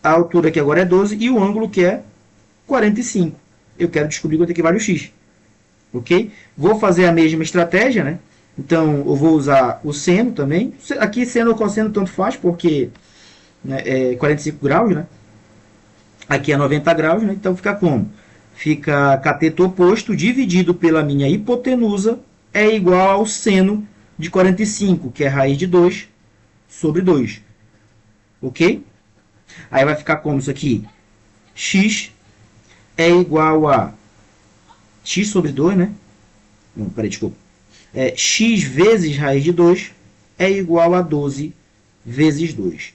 A altura que agora é 12 e o ângulo que é 45. Eu quero descobrir quanto é que vale o x. Ok? Vou fazer a mesma estratégia, né? Então, eu vou usar o seno também. Aqui, seno ou cosseno, tanto faz, porque né, é 45 graus, né? Aqui é 90 graus, né? Então, fica como? Fica cateto oposto dividido pela minha hipotenusa é igual ao seno de 45, que é raiz de 2 sobre 2. Ok? Aí vai ficar como isso aqui? X é igual a x sobre 2, né? Não, peraí, desculpa. X vezes raiz de 2 é igual a 12 vezes 2.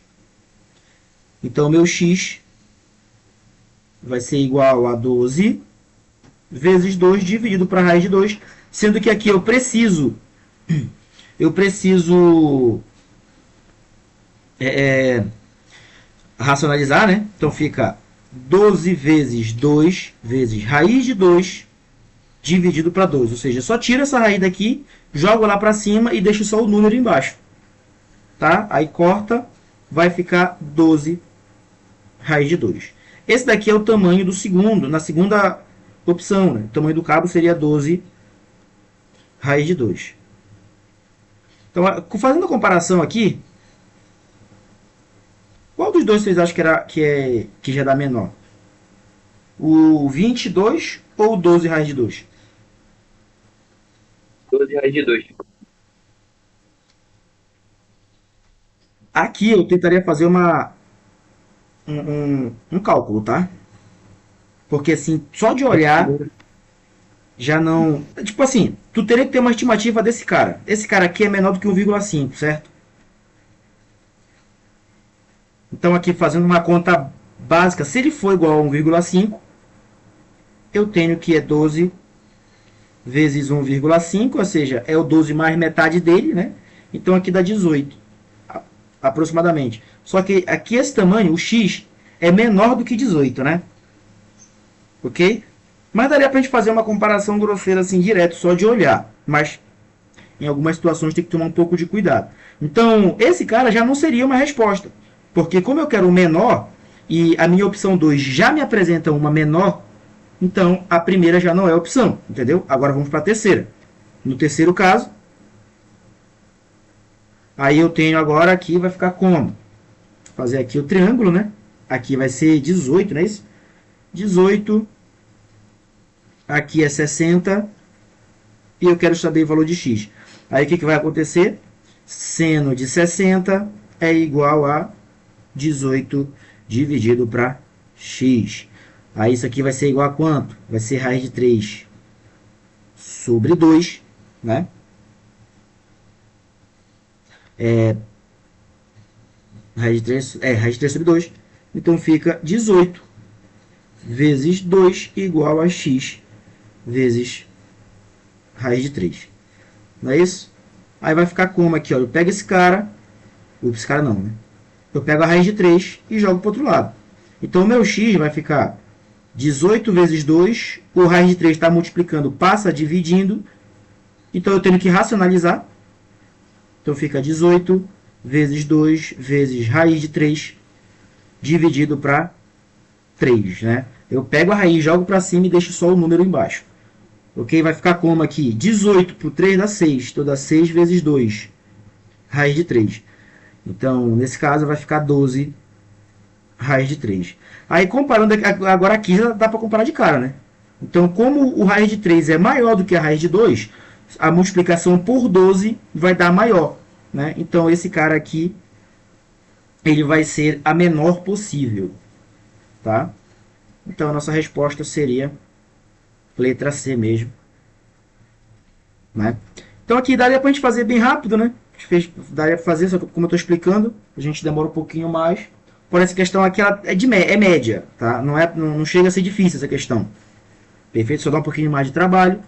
Então, meu x vai ser igual a 12 vezes 2 dividido para a raiz de 2, sendo que aqui eu preciso racionalizar, né? Então fica 12 vezes 2 vezes raiz de 2 dividido para 2. Ou seja, só tiro essa raiz daqui, jogo lá para cima e deixo só o número embaixo. Tá? Aí corta, vai ficar 12 raiz de 2. Esse daqui é o tamanho do segundo, na segunda opção. Né? O tamanho do cabo seria 12 raiz de 2. Então, fazendo a comparação aqui, qual dos dois vocês acham que já dá menor? O 22 ou o 12 raiz de 2? 12 raiz de 2. Aqui eu tentaria fazer um cálculo, tá? Porque assim, só de olhar já não... Tipo assim, tu teria que ter uma estimativa desse cara. Esse cara aqui é menor do que 1,5, certo? Então aqui fazendo uma conta básica, se ele for igual a 1,5, eu tenho que é 12 vezes 1,5, ou seja, é o 12 mais metade dele, né? Então aqui dá 18, aproximadamente. Só que aqui esse tamanho, o x, é menor do que 18, né? Ok? Mas daria pra gente fazer uma comparação grosseira assim, direto, só de olhar. Mas em algumas situações tem que tomar um pouco de cuidado. Então, esse cara já não seria uma resposta. Porque como eu quero um menor, e a minha opção 2 já me apresenta uma menor, então a primeira já não é opção, entendeu? Agora vamos para a terceira. No terceiro caso, aí eu tenho agora aqui, vai ficar como? Vou fazer aqui o triângulo, né? Aqui vai ser 18, não é isso? 18, aqui é 60, e eu quero saber o valor de x. Aí o que vai acontecer? Seno de 60 é igual a 18 dividido para x. Aí isso aqui vai ser igual a quanto? Vai ser raiz de 3 sobre 2, né? Raiz de 3 sobre 2. Então fica 18 vezes 2 igual a x vezes raiz de 3. Não é isso? Aí vai ficar como aqui, ó. Eu pego esse cara. Esse cara não, né? Eu pego a raiz de 3 e jogo para o outro lado. Então o meu x vai ficar 18 vezes 2. O raiz de 3 está multiplicando, passa dividindo. Então eu tenho que racionalizar. Então fica 18 vezes 2 vezes raiz de 3 dividido para 3, né? Eu pego a raiz, jogo para cima e deixo só o número embaixo. Ok? Vai ficar como aqui? 18 por 3 dá 6. Então dá 6 vezes 2. Raiz de 3. Então, nesse caso, vai ficar 12 raiz de 3. Aí, comparando agora aqui, já dá para comparar de cara, né? Então, como o raiz de 3 é maior do que a raiz de 2, a multiplicação por 12 vai dar maior, né? Então, esse cara aqui, ele vai ser a menor possível, tá? Então, a nossa resposta seria letra C mesmo, né? Então, aqui daria para a gente fazer bem rápido, né? Daria para fazer, só que como eu estou explicando, a gente demora um pouquinho mais. Por essa questão aqui, ela é média, tá? Não chega a ser difícil essa questão. Perfeito? Só dá um pouquinho mais de trabalho.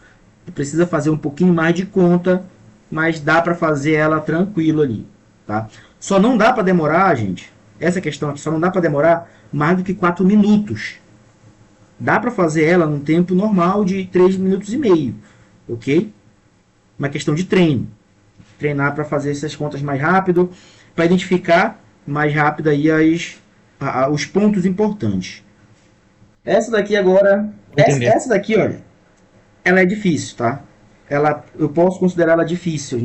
Precisa fazer um pouquinho mais de conta, mas dá para fazer ela tranquilo ali, tá? Só não dá para demorar, gente, essa questão aqui, só não dá para demorar mais do que 4 minutos. Dá para fazer ela num tempo normal de 3 minutos e meio, ok? Uma questão de treino. Treinar para fazer essas contas mais rápido, para identificar mais rápido aí os pontos importantes. Essa daqui agora, essa daqui, olha, ela é difícil, tá? Eu posso considerar ela difícil,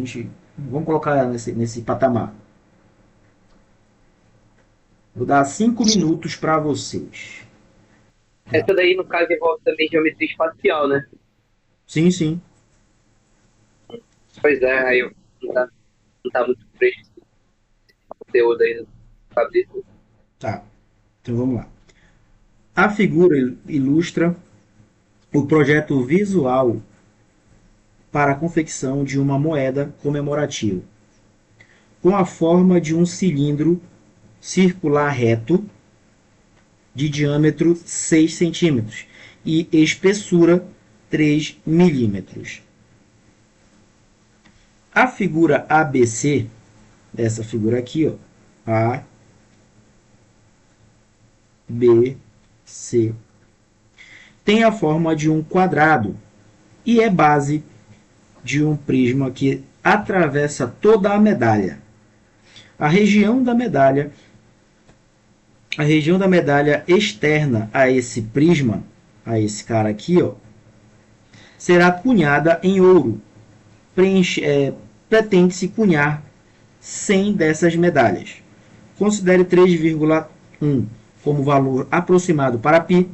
vamos colocar ela nesse patamar. Vou dar 5 minutos para vocês. Essa daí, no caso, envolve também geometria espacial, né? Sim, sim. Pois é, aí eu não tá muito fresco esse conteúdo aí na cabeça. Tá, então vamos lá. A figura ilustra o projeto visual para a confecção de uma moeda comemorativa, com a forma de um cilindro circular reto de diâmetro 6 centímetros e espessura 3 milímetros. A figura ABC, essa figura aqui, ó, A, B, C, tem a forma de um quadrado e é base de um prisma que atravessa toda a medalha. A região da medalha externa a esse prisma, a esse cara aqui, ó, será cunhada em ouro. Pretende-se cunhar 100 dessas medalhas. Considere 3,1 como valor aproximado para π.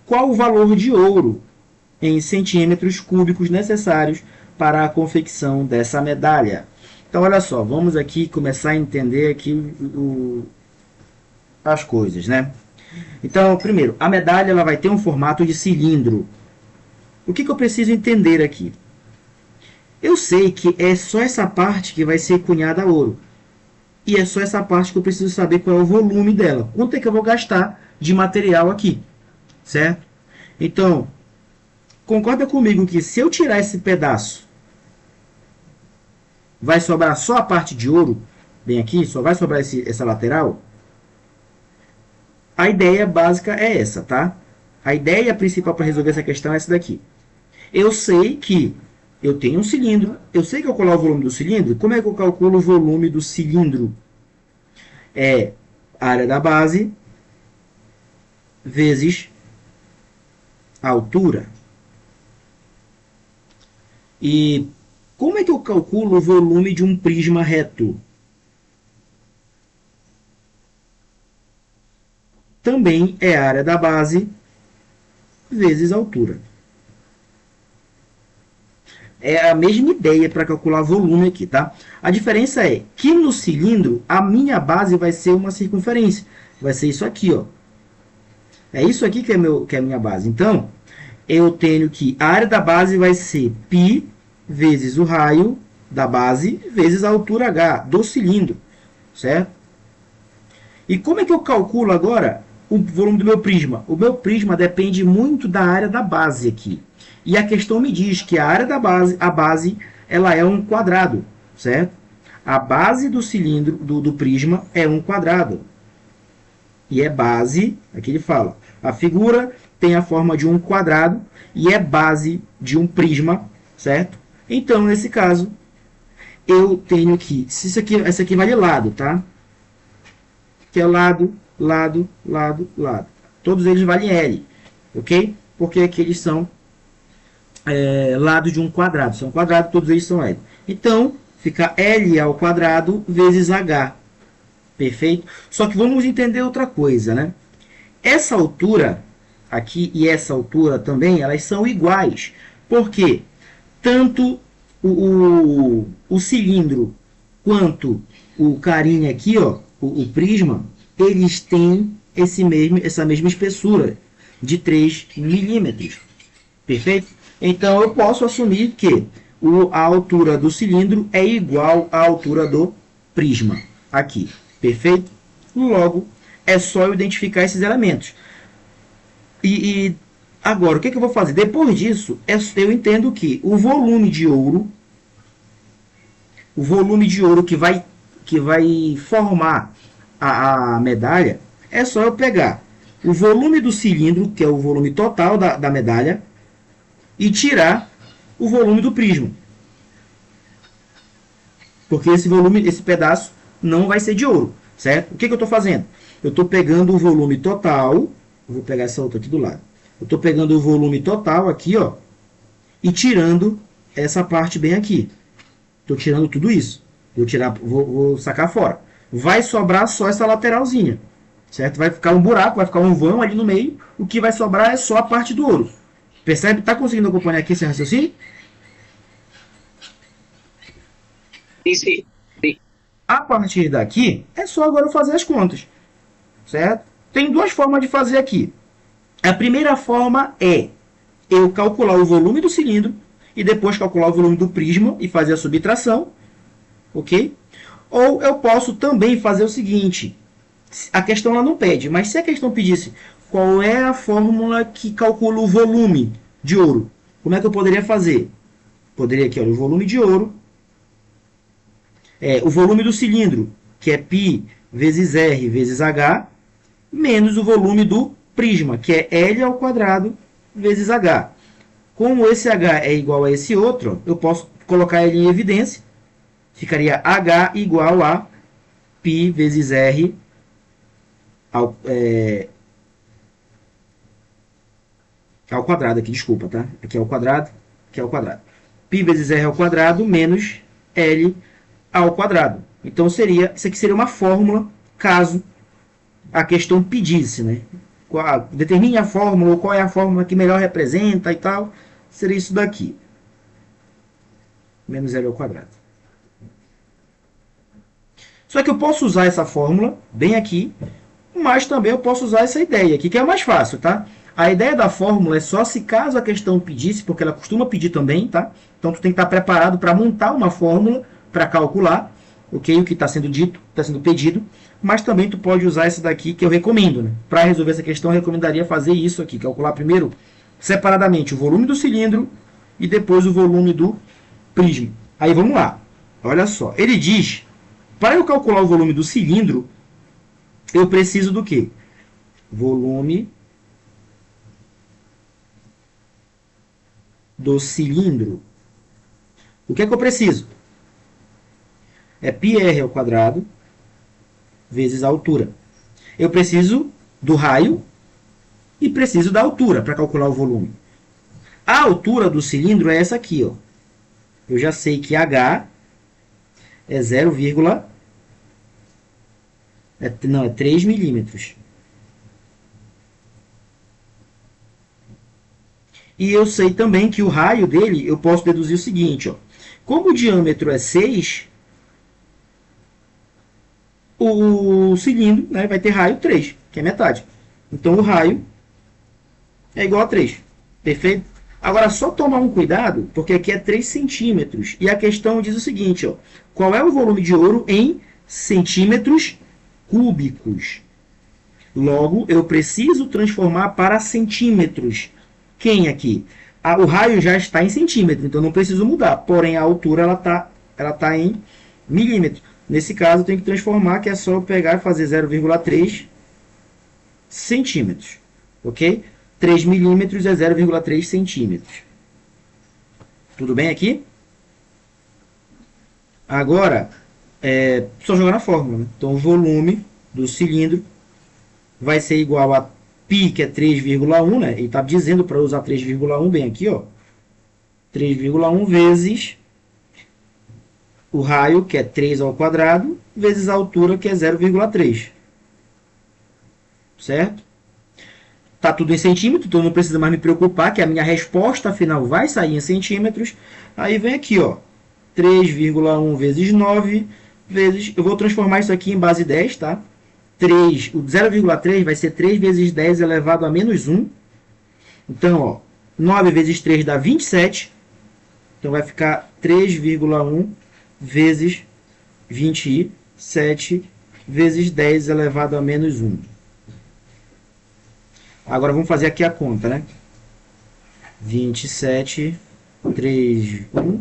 Qual o valor de ouro em centímetros cúbicos necessários para a confecção dessa medalha? Então, olha só, vamos aqui começar a entender aqui as coisas, né? Então, primeiro, a medalha ela vai ter um formato de cilindro. O que eu preciso entender aqui? Eu sei que é só essa parte que vai ser cunhada a ouro. E é só essa parte que eu preciso saber qual é o volume dela. Quanto é que eu vou gastar de material aqui, certo? Então, concorda comigo que se eu tirar esse pedaço, vai sobrar só a parte de ouro, bem aqui, só vai sobrar essa lateral? A ideia básica é essa, tá? A ideia principal para resolver essa questão é essa daqui. Eu sei que eu tenho um cilindro, eu sei calcular o volume do cilindro. Como é que eu calculo o volume do cilindro? É a área da base vezes a altura. E como é que eu calculo o volume de um prisma reto? Também é a área da base vezes a altura. É a mesma ideia para calcular volume aqui, tá? A diferença é que no cilindro, a minha base vai ser uma circunferência. Vai ser isso aqui, ó. É isso aqui que é a minha base. Então, eu tenho que a área da base vai ser π vezes o raio da base vezes a altura H do cilindro, certo? E como é que eu calculo agora o volume do meu prisma? O meu prisma depende muito da área da base aqui. E a questão me diz que a área da base, ela é um quadrado, certo? A base do cilindro, do prisma, é um quadrado. E é base, aqui ele fala, a figura tem a forma de um quadrado e é base de um prisma, certo? Então, nesse caso, eu tenho que, se esse aqui vale lado, tá? Que é lado, lado, lado, lado. Todos eles valem L, ok? Porque aqui eles são lados de um quadrado. São quadrados, todos eles são L. Então, fica L ao quadrado vezes H. Perfeito? Só que vamos entender outra coisa, né? Essa altura aqui e essa altura também, elas são iguais. Por quê? Tanto o cilindro quanto o carinha aqui, ó, o prisma, eles têm essa mesma espessura de 3 milímetros. Perfeito? Então, eu posso assumir que a altura do cilindro é igual à altura do prisma. Aqui. Perfeito? Logo, é só eu identificar esses elementos. E agora, o que eu vou fazer? Depois disso, eu entendo que o volume de ouro que vai formar a medalha, é só eu pegar o volume do cilindro, que é o volume total da medalha, e tirar o volume do prisma. Porque esse pedaço não vai ser de ouro, certo? O que eu estou fazendo? Eu estou pegando o volume total, vou pegar essa outra aqui do lado. Eu estou pegando o volume total aqui, ó, e tirando essa parte bem aqui. Estou tirando tudo isso. Vou sacar fora. Vai sobrar só essa lateralzinha, certo? Vai ficar um buraco, vai ficar um vão ali no meio. O que vai sobrar é só a parte do ouro. Percebe? Está conseguindo acompanhar aqui esse raciocínio? Sim. A partir daqui, é só agora eu fazer as contas, certo? Tem duas formas de fazer aqui. A primeira forma é eu calcular o volume do cilindro e depois calcular o volume do prisma e fazer a subtração, ok? Ou eu posso também fazer o seguinte, a questão lá não pede, mas se a questão pedisse qual é a fórmula que calcula o volume de ouro, como é que eu poderia fazer? Poderia aqui, olha, o volume de ouro, o volume do cilindro, que é π vezes R vezes H, menos o volume do prisma, que é L ao quadrado vezes H. Como esse H é igual a esse outro, eu posso colocar ele em evidência. Ficaria H igual a π vezes R ao quadrado aqui, desculpa, tá? Aqui é o quadrado, aqui é o quadrado. Π vezes R ao quadrado menos L ao quadrado. Então, isso aqui seria uma fórmula, caso a questão pedisse, né? Determine a fórmula, ou qual é a fórmula que melhor representa e tal. Seria isso daqui. Menos L ao quadrado. Só que eu posso usar essa fórmula, bem aqui, mas também eu posso usar essa ideia aqui, que é mais fácil, tá? A ideia da fórmula é só se caso a questão pedisse, porque ela costuma pedir também, tá? Então, tu tem que estar preparado para montar uma fórmula para calcular, ok? O que está sendo dito, está sendo pedido, mas também tu pode usar essa daqui que eu recomendo, né? Para resolver essa questão, eu recomendaria fazer isso aqui, calcular primeiro separadamente o volume do cilindro e depois o volume do prisma. Aí vamos lá, olha só, ele diz, para eu calcular o volume do cilindro, eu preciso do quê? Volume do cilindro. O que é que eu preciso? É πr ao quadrado vezes a altura. Eu preciso do raio e preciso da altura para calcular o volume. A altura do cilindro é essa aqui, ó. Eu já sei que H é 3 milímetros. E eu sei também que o raio dele, eu posso deduzir o seguinte, ó. Como o diâmetro é 6, o cilindro, né, vai ter raio 3, que é metade. Então, o raio é igual a 3. Perfeito? Agora, só tomar um cuidado, porque aqui é 3 centímetros. E a questão diz o seguinte, ó, qual é o volume de ouro em centímetros cúbicos? Logo, eu preciso transformar para centímetros. Quem aqui? O raio já está em centímetro, então não preciso mudar. Porém, a altura ela tá em milímetros. Nesse caso, eu tenho que transformar, que é só eu pegar e fazer 0,3 centímetros. Ok? 3 milímetros é 0,3 centímetros. Tudo bem aqui? Agora, só jogar na fórmula. Né? Então, o volume do cilindro vai ser igual a π, que é 3,1, né? Ele está dizendo para usar 3,1 bem aqui, ó. 3,1 vezes o raio, que é 3 ao quadrado, vezes a altura, que é 0,3. Certo? Está tudo em centímetros, então não precisa mais me preocupar, que a minha resposta final vai sair em centímetros. Aí vem aqui, ó, 3,1 vezes 9, vezes... Eu vou transformar isso aqui em base 10, tá? 3, o 0,3 vai ser 3 vezes 10 elevado a menos 1. Então, ó, 9 vezes 3 dá 27. Então, vai ficar 3,1 vezes 27 vezes 10 elevado a menos 1. Agora, vamos fazer aqui a conta, né? 27, 3, 1.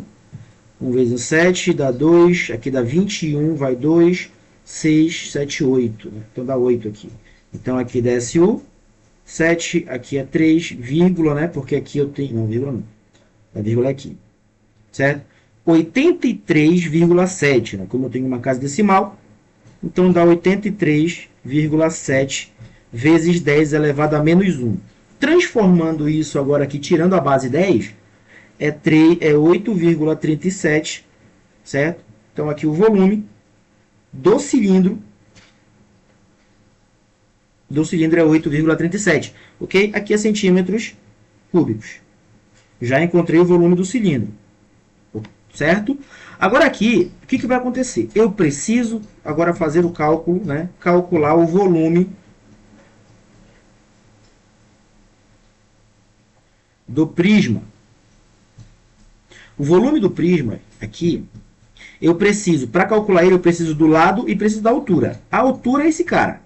1 vezes 7 dá 2. Aqui dá 21, vai 2. 6, 7, 8. Né? Então, dá 8 aqui. Então, aqui desce o 7. Aqui é 3, vírgula, né? Porque aqui eu tenho... Não, vírgula não. A vírgula é aqui. Certo? 83,7. Né? Como eu tenho uma casa decimal, então dá 83,7 vezes 10 elevado a menos 1. Transformando isso agora aqui, tirando a base 10, é 8,37. Certo? Então, aqui o volume do cilindro é 8,37, ok? Aqui é centímetros cúbicos. Já encontrei o volume do cilindro, certo? Agora aqui, o que vai acontecer? Eu preciso agora fazer o cálculo, né? Calcular o volume do prisma. O volume do prisma aqui, eu preciso, para calcular ele, eu preciso do lado e preciso da altura. A altura é esse cara.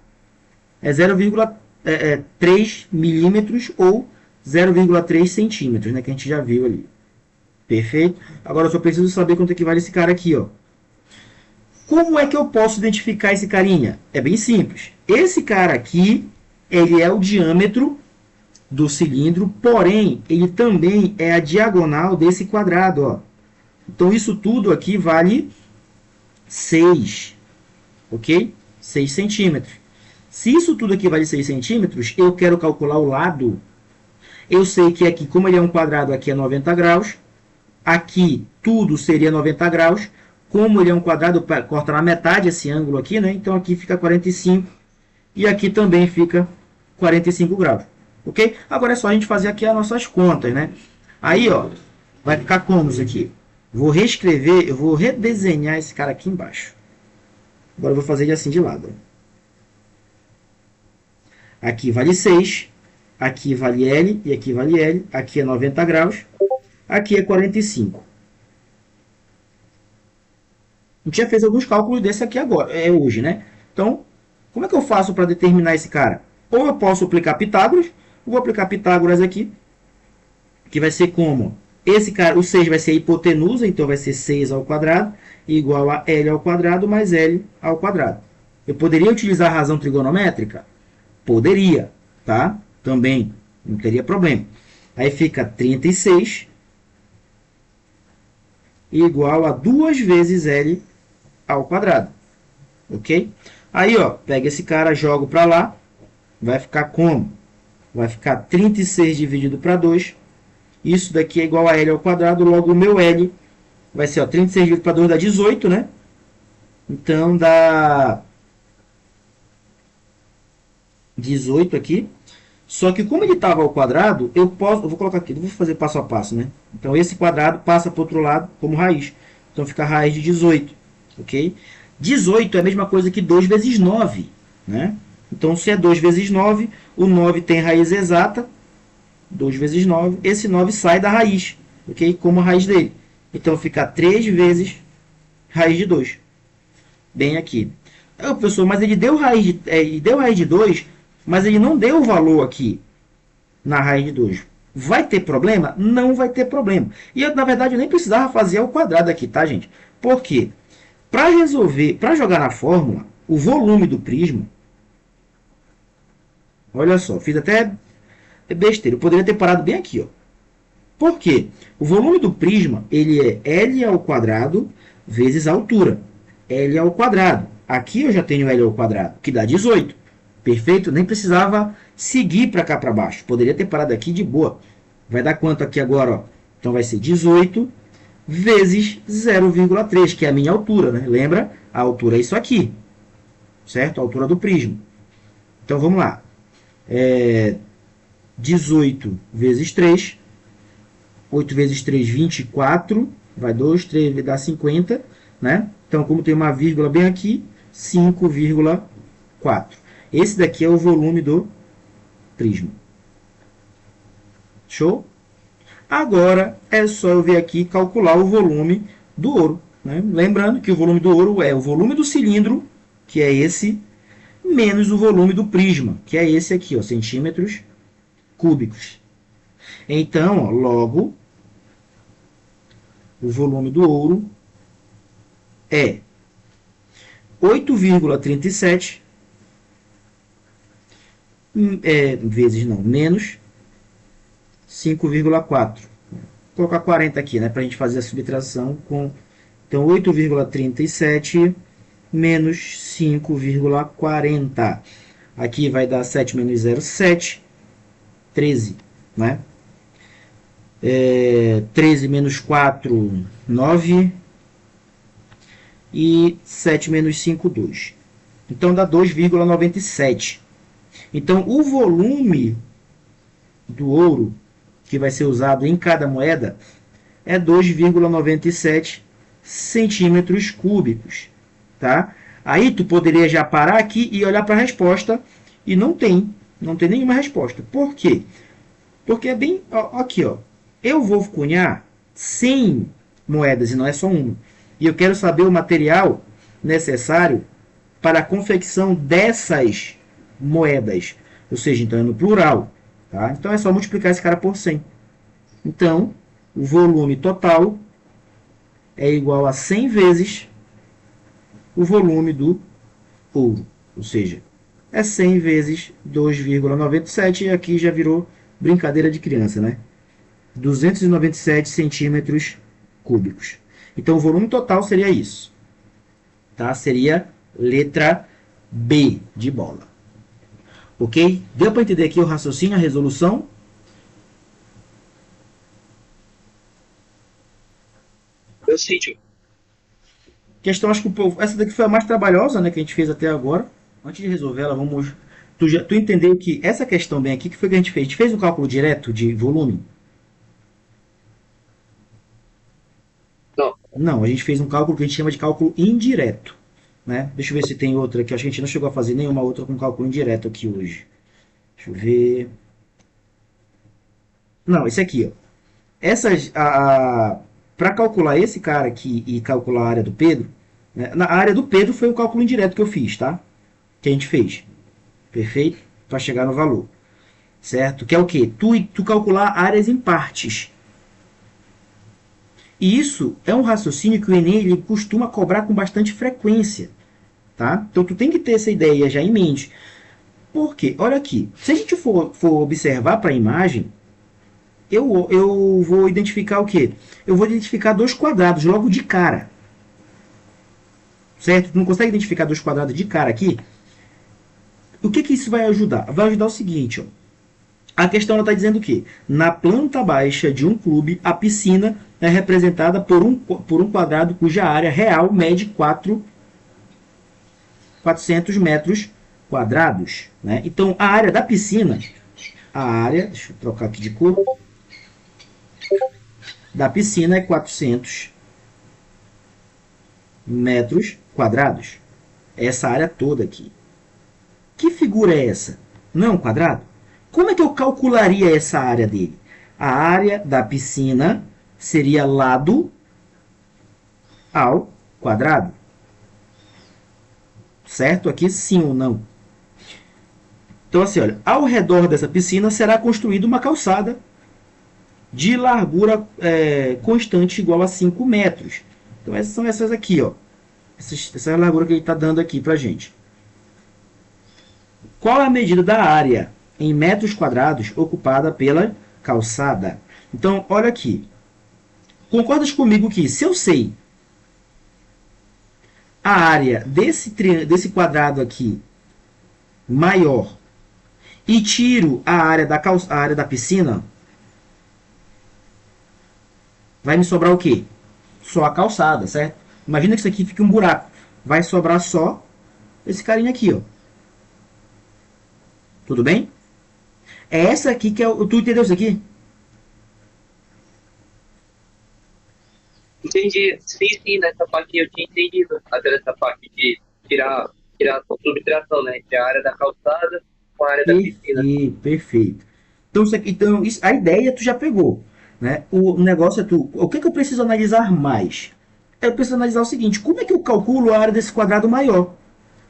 É 0,3 milímetros ou 0,3 centímetros, né? Que a gente já viu ali. Perfeito? Agora eu só preciso saber quanto equivale esse cara aqui, ó. Como é que eu posso identificar esse carinha? É bem simples. Esse cara aqui, ele é o diâmetro do cilindro, porém, ele também é a diagonal desse quadrado, ó. Então, isso tudo aqui vale 6, ok? 6 centímetros. Se isso tudo aqui vale 6 centímetros, eu quero calcular o lado. Eu sei que aqui, como ele é um quadrado, aqui é 90 graus. Aqui, tudo seria 90 graus. Como ele é um quadrado, corta na metade esse ângulo aqui, né? Então, aqui fica 45. E aqui também fica 45 graus, ok? Agora é só a gente fazer aqui as nossas contas, né? Aí, ó, vai ficar como isso aqui? Vou reescrever, eu vou redesenhar esse cara aqui embaixo. Agora eu vou fazer ele assim de lado. Aqui vale 6, aqui vale L e aqui vale L. Aqui é 90 graus, aqui é 45. A gente já fez alguns cálculos desse aqui agora, hoje, né? Então, como é que eu faço para determinar esse cara? Ou eu posso aplicar Pitágoras, vou aplicar Pitágoras aqui, que vai ser como? Esse cara, o 6 vai ser a hipotenusa, então vai ser 6 ao quadrado, igual a L ao quadrado mais L ao quadrado. Eu poderia utilizar a razão trigonométrica? Poderia, tá? Também, não teria problema. Aí fica 36 igual a 2 vezes L ao quadrado, ok? Aí, ó, pega esse cara, jogo para lá, vai ficar como? Vai ficar 36 dividido para 2. Isso daqui é igual a L ao quadrado, logo o meu L vai ser, ó, 36 dividido para 2 dá 18, né? Então, dá 18 aqui. Só que como ele estava ao quadrado, eu vou colocar aqui, eu vou fazer passo a passo, né? Então, esse quadrado passa para o outro lado como raiz. Então, fica a raiz de 18, ok? 18 é a mesma coisa que 2 vezes 9, né? Então, se é 2 vezes 9, o 9 tem raiz exata, 2 vezes 9. Esse 9 sai da raiz, ok? Como a raiz dele. Então fica 3 vezes raiz de 2. Bem aqui. Professor, mas ele deu raiz de 2, mas ele não deu o valor aqui na raiz de 2. Vai ter problema? Não vai ter problema. E eu, na verdade, eu nem precisava fazer ao quadrado aqui, tá, gente? Por quê? Para jogar na fórmula, o volume do prisma, olha só, fiz até besteira. Eu poderia ter parado bem aqui, ó. Por quê? O volume do prisma, ele é L ao quadrado vezes a altura. L ao quadrado. Aqui eu já tenho L ao quadrado, que dá 18. Perfeito? Nem precisava seguir para cá para baixo. Poderia ter parado aqui de boa. Vai dar quanto aqui agora? Ó? Então vai ser 18 vezes 0,3, que é a minha altura. Né? Lembra? A altura é isso aqui. Certo? A altura do prisma. Então vamos lá. 18 vezes 3. 8 vezes 3, 24. Vai 2, 3, dá 50. Né? Então, como tem uma vírgula bem aqui, 5,4. Esse daqui é o volume do prisma. Show? Agora é só eu vir aqui e calcular o volume do ouro. Né? Lembrando que o volume do ouro é o volume do cilindro, que é esse, menos o volume do prisma, que é esse aqui, ó, centímetros cúbicos. Então, ó, logo, o volume do ouro é 8,37 vezes não, menos 5,4. Vou colocar 40 aqui, né, para a gente fazer a subtração com. Então, 8,37 menos 5,40. Aqui vai dar 7 menos 0, 7. 13, né? 13 menos 4, 9. E 7 menos 5, 2. Então, dá 2,97. Então, o volume do ouro que vai ser usado em cada moeda é 2,97 centímetros cúbicos. Tá? Aí, tu poderia já parar aqui e olhar para a resposta e não tem nenhuma resposta. Por quê? Porque é bem... aqui, ó. Eu vou cunhar 100 moedas e não é só uma. E eu quero saber o material necessário para a confecção dessas moedas. Ou seja, então é no plural. Tá? Então é só multiplicar esse cara por 100. Então, o volume total é igual a 100 vezes o volume do ouro. Ou seja, é 100 vezes 2,97. E aqui já virou brincadeira de criança, né? 297 centímetros cúbicos. Então, o volume total seria isso. Tá? Seria letra B de bola. Ok? Deu para entender aqui o raciocínio, a resolução? Eu sinto. Questão, acho que essa daqui foi a mais trabalhosa, né, que a gente fez até agora. Antes de resolver ela, vamos... Tu entendeu que essa questão bem aqui, que foi que a gente fez? A gente fez um cálculo direto de volume? Não, a gente fez um cálculo que a gente chama de cálculo indireto. Né? Deixa eu ver se tem outra aqui. Acho que a gente não chegou a fazer nenhuma outra com cálculo indireto aqui hoje. Deixa eu ver. Não, esse aqui, ó. Para calcular esse cara aqui e calcular a área do Pedro, né? Na área do Pedro foi o cálculo indireto que eu fiz, tá? Que a gente fez. Perfeito? Para chegar no valor. Certo? Que é o quê? Tu calcular áreas em partes. E isso é um raciocínio que o Enem ele costuma cobrar com bastante frequência. Tá? Então, tu tem que ter essa ideia já em mente. Por quê? Olha aqui. Se a gente for observar para a imagem, eu vou identificar o quê? Eu vou identificar dois quadrados logo de cara. Certo? Tu não consegue identificar dois quadrados de cara aqui? O que isso vai ajudar? Vai ajudar o seguinte, ó. A questão está dizendo que na planta baixa de um clube, a piscina é representada por um quadrado cuja área real mede 400 metros quadrados. Né? Então, a área da piscina, deixa eu trocar aqui de cor, da piscina é 400 metros quadrados. Essa área toda aqui. Que figura é essa? Não é um quadrado? Como é que eu calcularia essa área dele? A área da piscina seria lado ao quadrado. Certo? Aqui sim ou não? Então assim, olha, ao redor dessa piscina será construída uma calçada de largura constante igual a 5 metros. Então essas são essas aqui, ó. Essa é a largura que ele está dando aqui para a gente. Qual é a medida da área em metros quadrados ocupada pela calçada? Então, olha aqui. Concordas comigo que se eu sei a área desse quadrado aqui maior e tiro a área da piscina, vai me sobrar o quê? Só a calçada, certo? Imagina que isso aqui fique um buraco. Vai sobrar só esse carinha aqui, ó. Tudo bem? É essa aqui que é o... Tu entendeu isso aqui? Entendi. Sim, nessa parte eu tinha entendido. Até nessa parte de tirar a subtração, né? Entre a área da calçada com a área da piscina. Perfeito. Então, a ideia tu já pegou, né? O negócio é o que eu preciso analisar mais? Eu preciso analisar o seguinte: como é que eu calculo a área desse quadrado maior?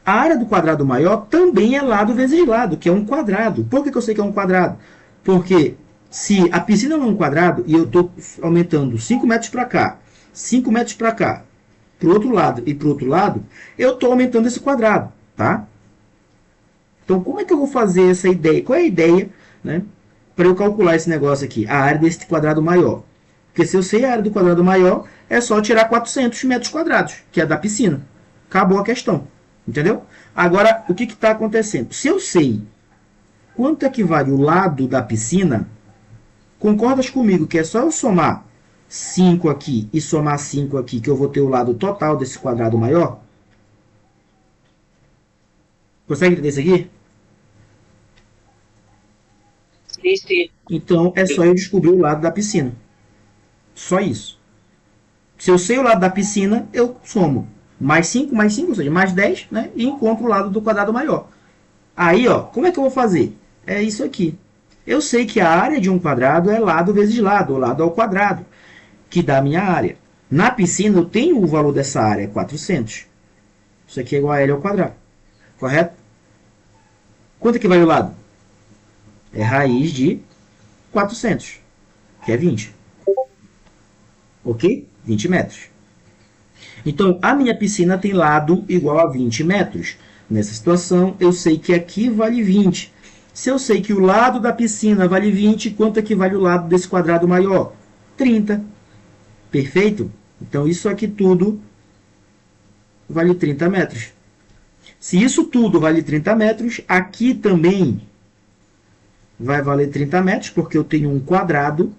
A área do quadrado maior também é lado vezes lado, que é um quadrado. Por que eu sei que é um quadrado? Porque se a piscina é um quadrado e eu estou aumentando 5 metros para cá, 5 metros para cá, para o outro lado e para o outro lado, eu estou aumentando esse quadrado, tá? Então, como é que eu vou fazer essa ideia? Qual é a ideia, né, para eu calcular esse negócio aqui, a área desse quadrado maior? Porque se eu sei a área do quadrado maior, é só tirar 400 metros quadrados, que é da piscina. Acabou a questão. Entendeu? Agora, o que está acontecendo? Se eu sei quanto é que vale o lado da piscina, concordas comigo que é só eu somar 5 aqui e somar 5 aqui, que eu vou ter o lado total desse quadrado maior? Consegue entender isso aqui? Sim. Então, é só eu descobrir o lado da piscina. Só isso. Se eu sei o lado da piscina, eu somo mais 5, ou seja, mais 10, né? E encontro o lado do quadrado maior. Aí, ó, como é que eu vou fazer? É isso aqui. Eu sei que a área de um quadrado é lado vezes lado, ou lado ao quadrado, que dá a minha área. Na piscina, eu tenho o valor dessa área, 400. Isso aqui é igual a L ao quadrado. Correto? Quanto é que vale o lado? É raiz de 400, que é 20. Ok? 20 metros. Então, a minha piscina tem lado igual a 20 metros. Nessa situação, eu sei que aqui vale 20. Se eu sei que o lado da piscina vale 20, quanto é que vale o lado desse quadrado maior? 30. Perfeito? Então, isso aqui tudo vale 30 metros. Se isso tudo vale 30 metros, aqui também vai valer 30 metros, porque eu tenho um quadrado.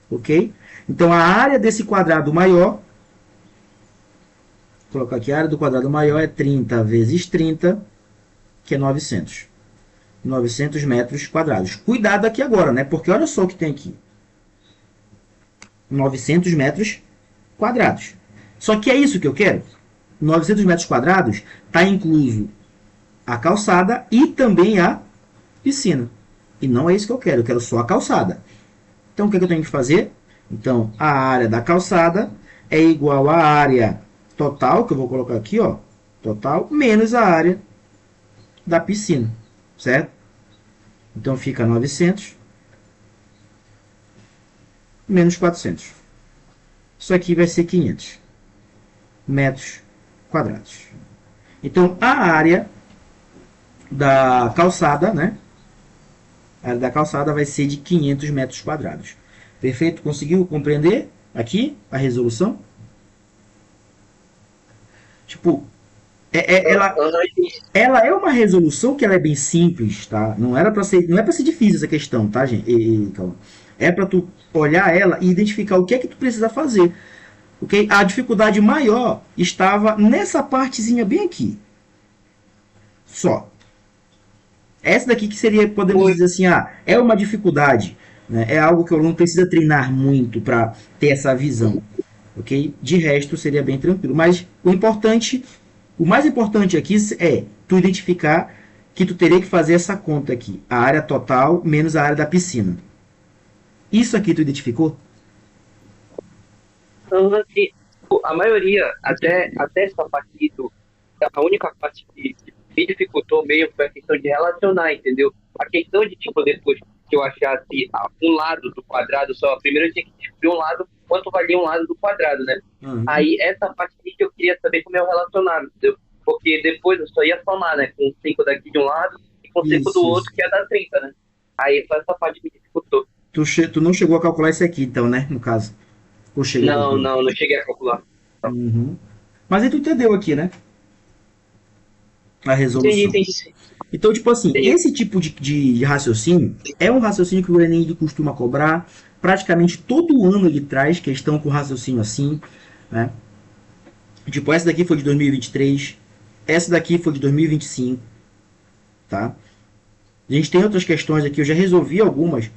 Ok? Então, a área desse quadrado maior... Vou colocar aqui, a área do quadrado maior é 30 vezes 30, que é 900. 900 metros quadrados. Cuidado aqui agora, né? Porque olha só o que tem aqui. 900 metros quadrados. Só que é isso que eu quero. 900 metros quadrados está incluso a calçada e também a piscina. E não é isso que eu quero só a calçada. Então, o que eu tenho que fazer? Então, a área da calçada é igual à área total, que eu vou colocar aqui, ó, total, menos a área da piscina, certo? Então, fica 900 menos 400. Isso aqui vai ser 500 metros quadrados. Então, a área da calçada, né? A área da calçada vai ser de 500 metros quadrados. Perfeito? Conseguiu compreender aqui a resolução? Tipo, ela é uma resolução que ela é bem simples, tá? Não é para ser difícil essa questão, tá, gente? Calma. É para tu olhar ela e identificar o que é que tu precisa fazer. Okay? A dificuldade maior estava nessa partezinha bem aqui. Só. Essa daqui que seria, podemos dizer assim, é uma dificuldade, né? É algo que o aluno precisa treinar muito para ter essa visão. Okay? De resto, seria bem tranquilo. Mas o mais importante aqui é tu identificar que tu teria que fazer essa conta aqui. A área total menos a área da piscina. Isso aqui tu identificou? Então, assim, a maioria, até essa parte a única parte que me dificultou meio foi a questão de relacionar, entendeu? A questão de, tipo, depois que eu achasse um lado do quadrado só, primeiro eu tinha que descobrir um lado, quanto valia um lado do quadrado, né? Uhum. Aí, essa parte que eu queria saber como eu relacionar, entendeu? Porque depois eu só ia somar, né? Com 5 daqui de um lado e com 5 do outro, que ia dar 30, né? Aí, só essa parte me dificultou. Tu não chegou a calcular isso aqui, então, né? No caso. Ou chegou a calcular? Não cheguei a calcular. Uhum. Mas aí tu entendeu aqui, né? A resolução. Entendi. Então, tipo assim, Entendi. esse tipo de raciocínio é um raciocínio que o Enem ele costuma cobrar. Praticamente todo ano ele traz questão com raciocínio assim, né? Tipo, essa daqui foi de 2023, essa daqui foi de 2025, tá? A gente tem outras questões aqui, eu já resolvi algumas.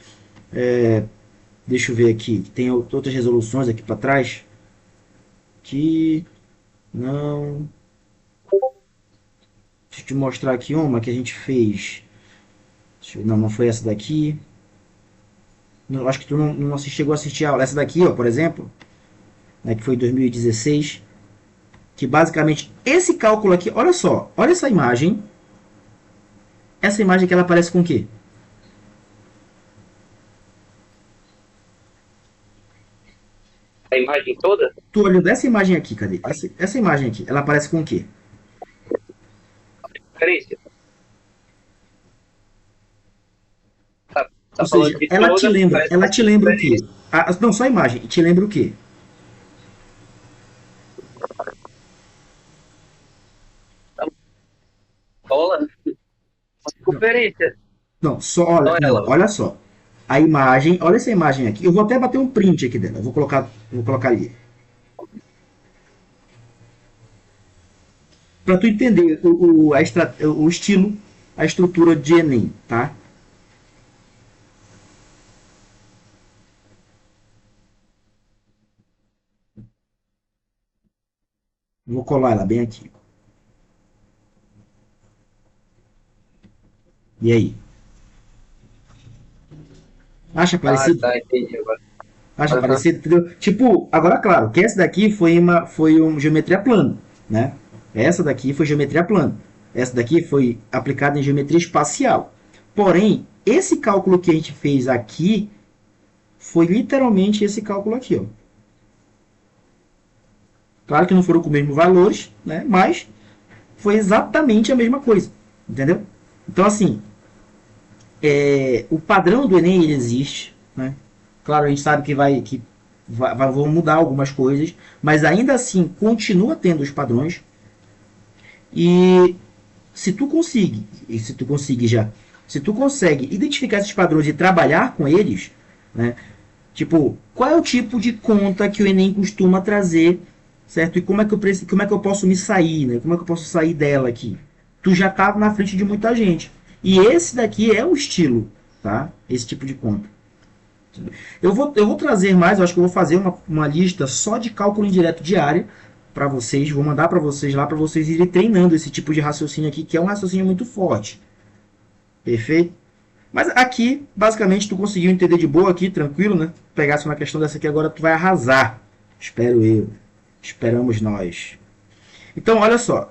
Deixa eu ver aqui, tem outras resoluções aqui para trás que não. Deixa eu te mostrar aqui uma que a gente fez. Não foi essa daqui. Não, acho que tu não chegou a assistir a aula. Essa daqui, ó, por exemplo, né, que foi em 2016, que basicamente esse cálculo aqui, olha só, olha essa imagem. Essa imagem que ela aparece com o quê? A imagem toda? Tu olhando essa imagem aqui, cadê? Essa imagem aqui, ela aparece com o quê? Referência. Tá Ou falando seja, de ela toda, te lembra, parece ela que te lembra o quê? referência. Não, só a imagem, te lembra o quê? Bola? Uma circunferência. Não, só olha, Não é não, ela. olha só. A imagem, olha essa imagem aqui. Eu vou até bater um print aqui dela. Vou colocar ali. Para tu entender o estilo, a estrutura de Enem, tá? Vou colar ela bem aqui. E aí? Acha parecido? Tá, entendi agora. Acha Aham. parecido, entendeu? Tipo, agora claro, que essa daqui foi uma geometria plana, né? Essa daqui foi geometria plana. Essa daqui foi aplicada em geometria espacial. Porém, esse cálculo que a gente fez aqui foi literalmente esse cálculo aqui, ó. Claro que não foram com os mesmos valores, né? Mas foi exatamente a mesma coisa, entendeu? Então, assim, o padrão do Enem ele existe, né? Claro, a gente sabe vão mudar algumas coisas, mas ainda assim continua tendo os padrões. E se tu consegue identificar esses padrões e trabalhar com eles, né? Tipo, qual é o tipo de conta que o Enem costuma trazer, certo? E como é que eu posso me sair, né? Como é que eu posso sair dela aqui? Tu já tá na frente de muita gente. E esse daqui é o estilo, tá? Esse tipo de conta. Eu vou trazer mais, eu acho que eu vou fazer uma lista só de cálculo indireto de área para vocês, vou mandar para vocês lá para vocês irem treinando esse tipo de raciocínio aqui, que é um raciocínio muito forte. Perfeito? Mas aqui, basicamente, tu conseguiu entender de boa aqui, tranquilo, né? Pegasse uma questão dessa aqui agora, tu vai arrasar. Espero eu. Esperamos nós. Então, olha só,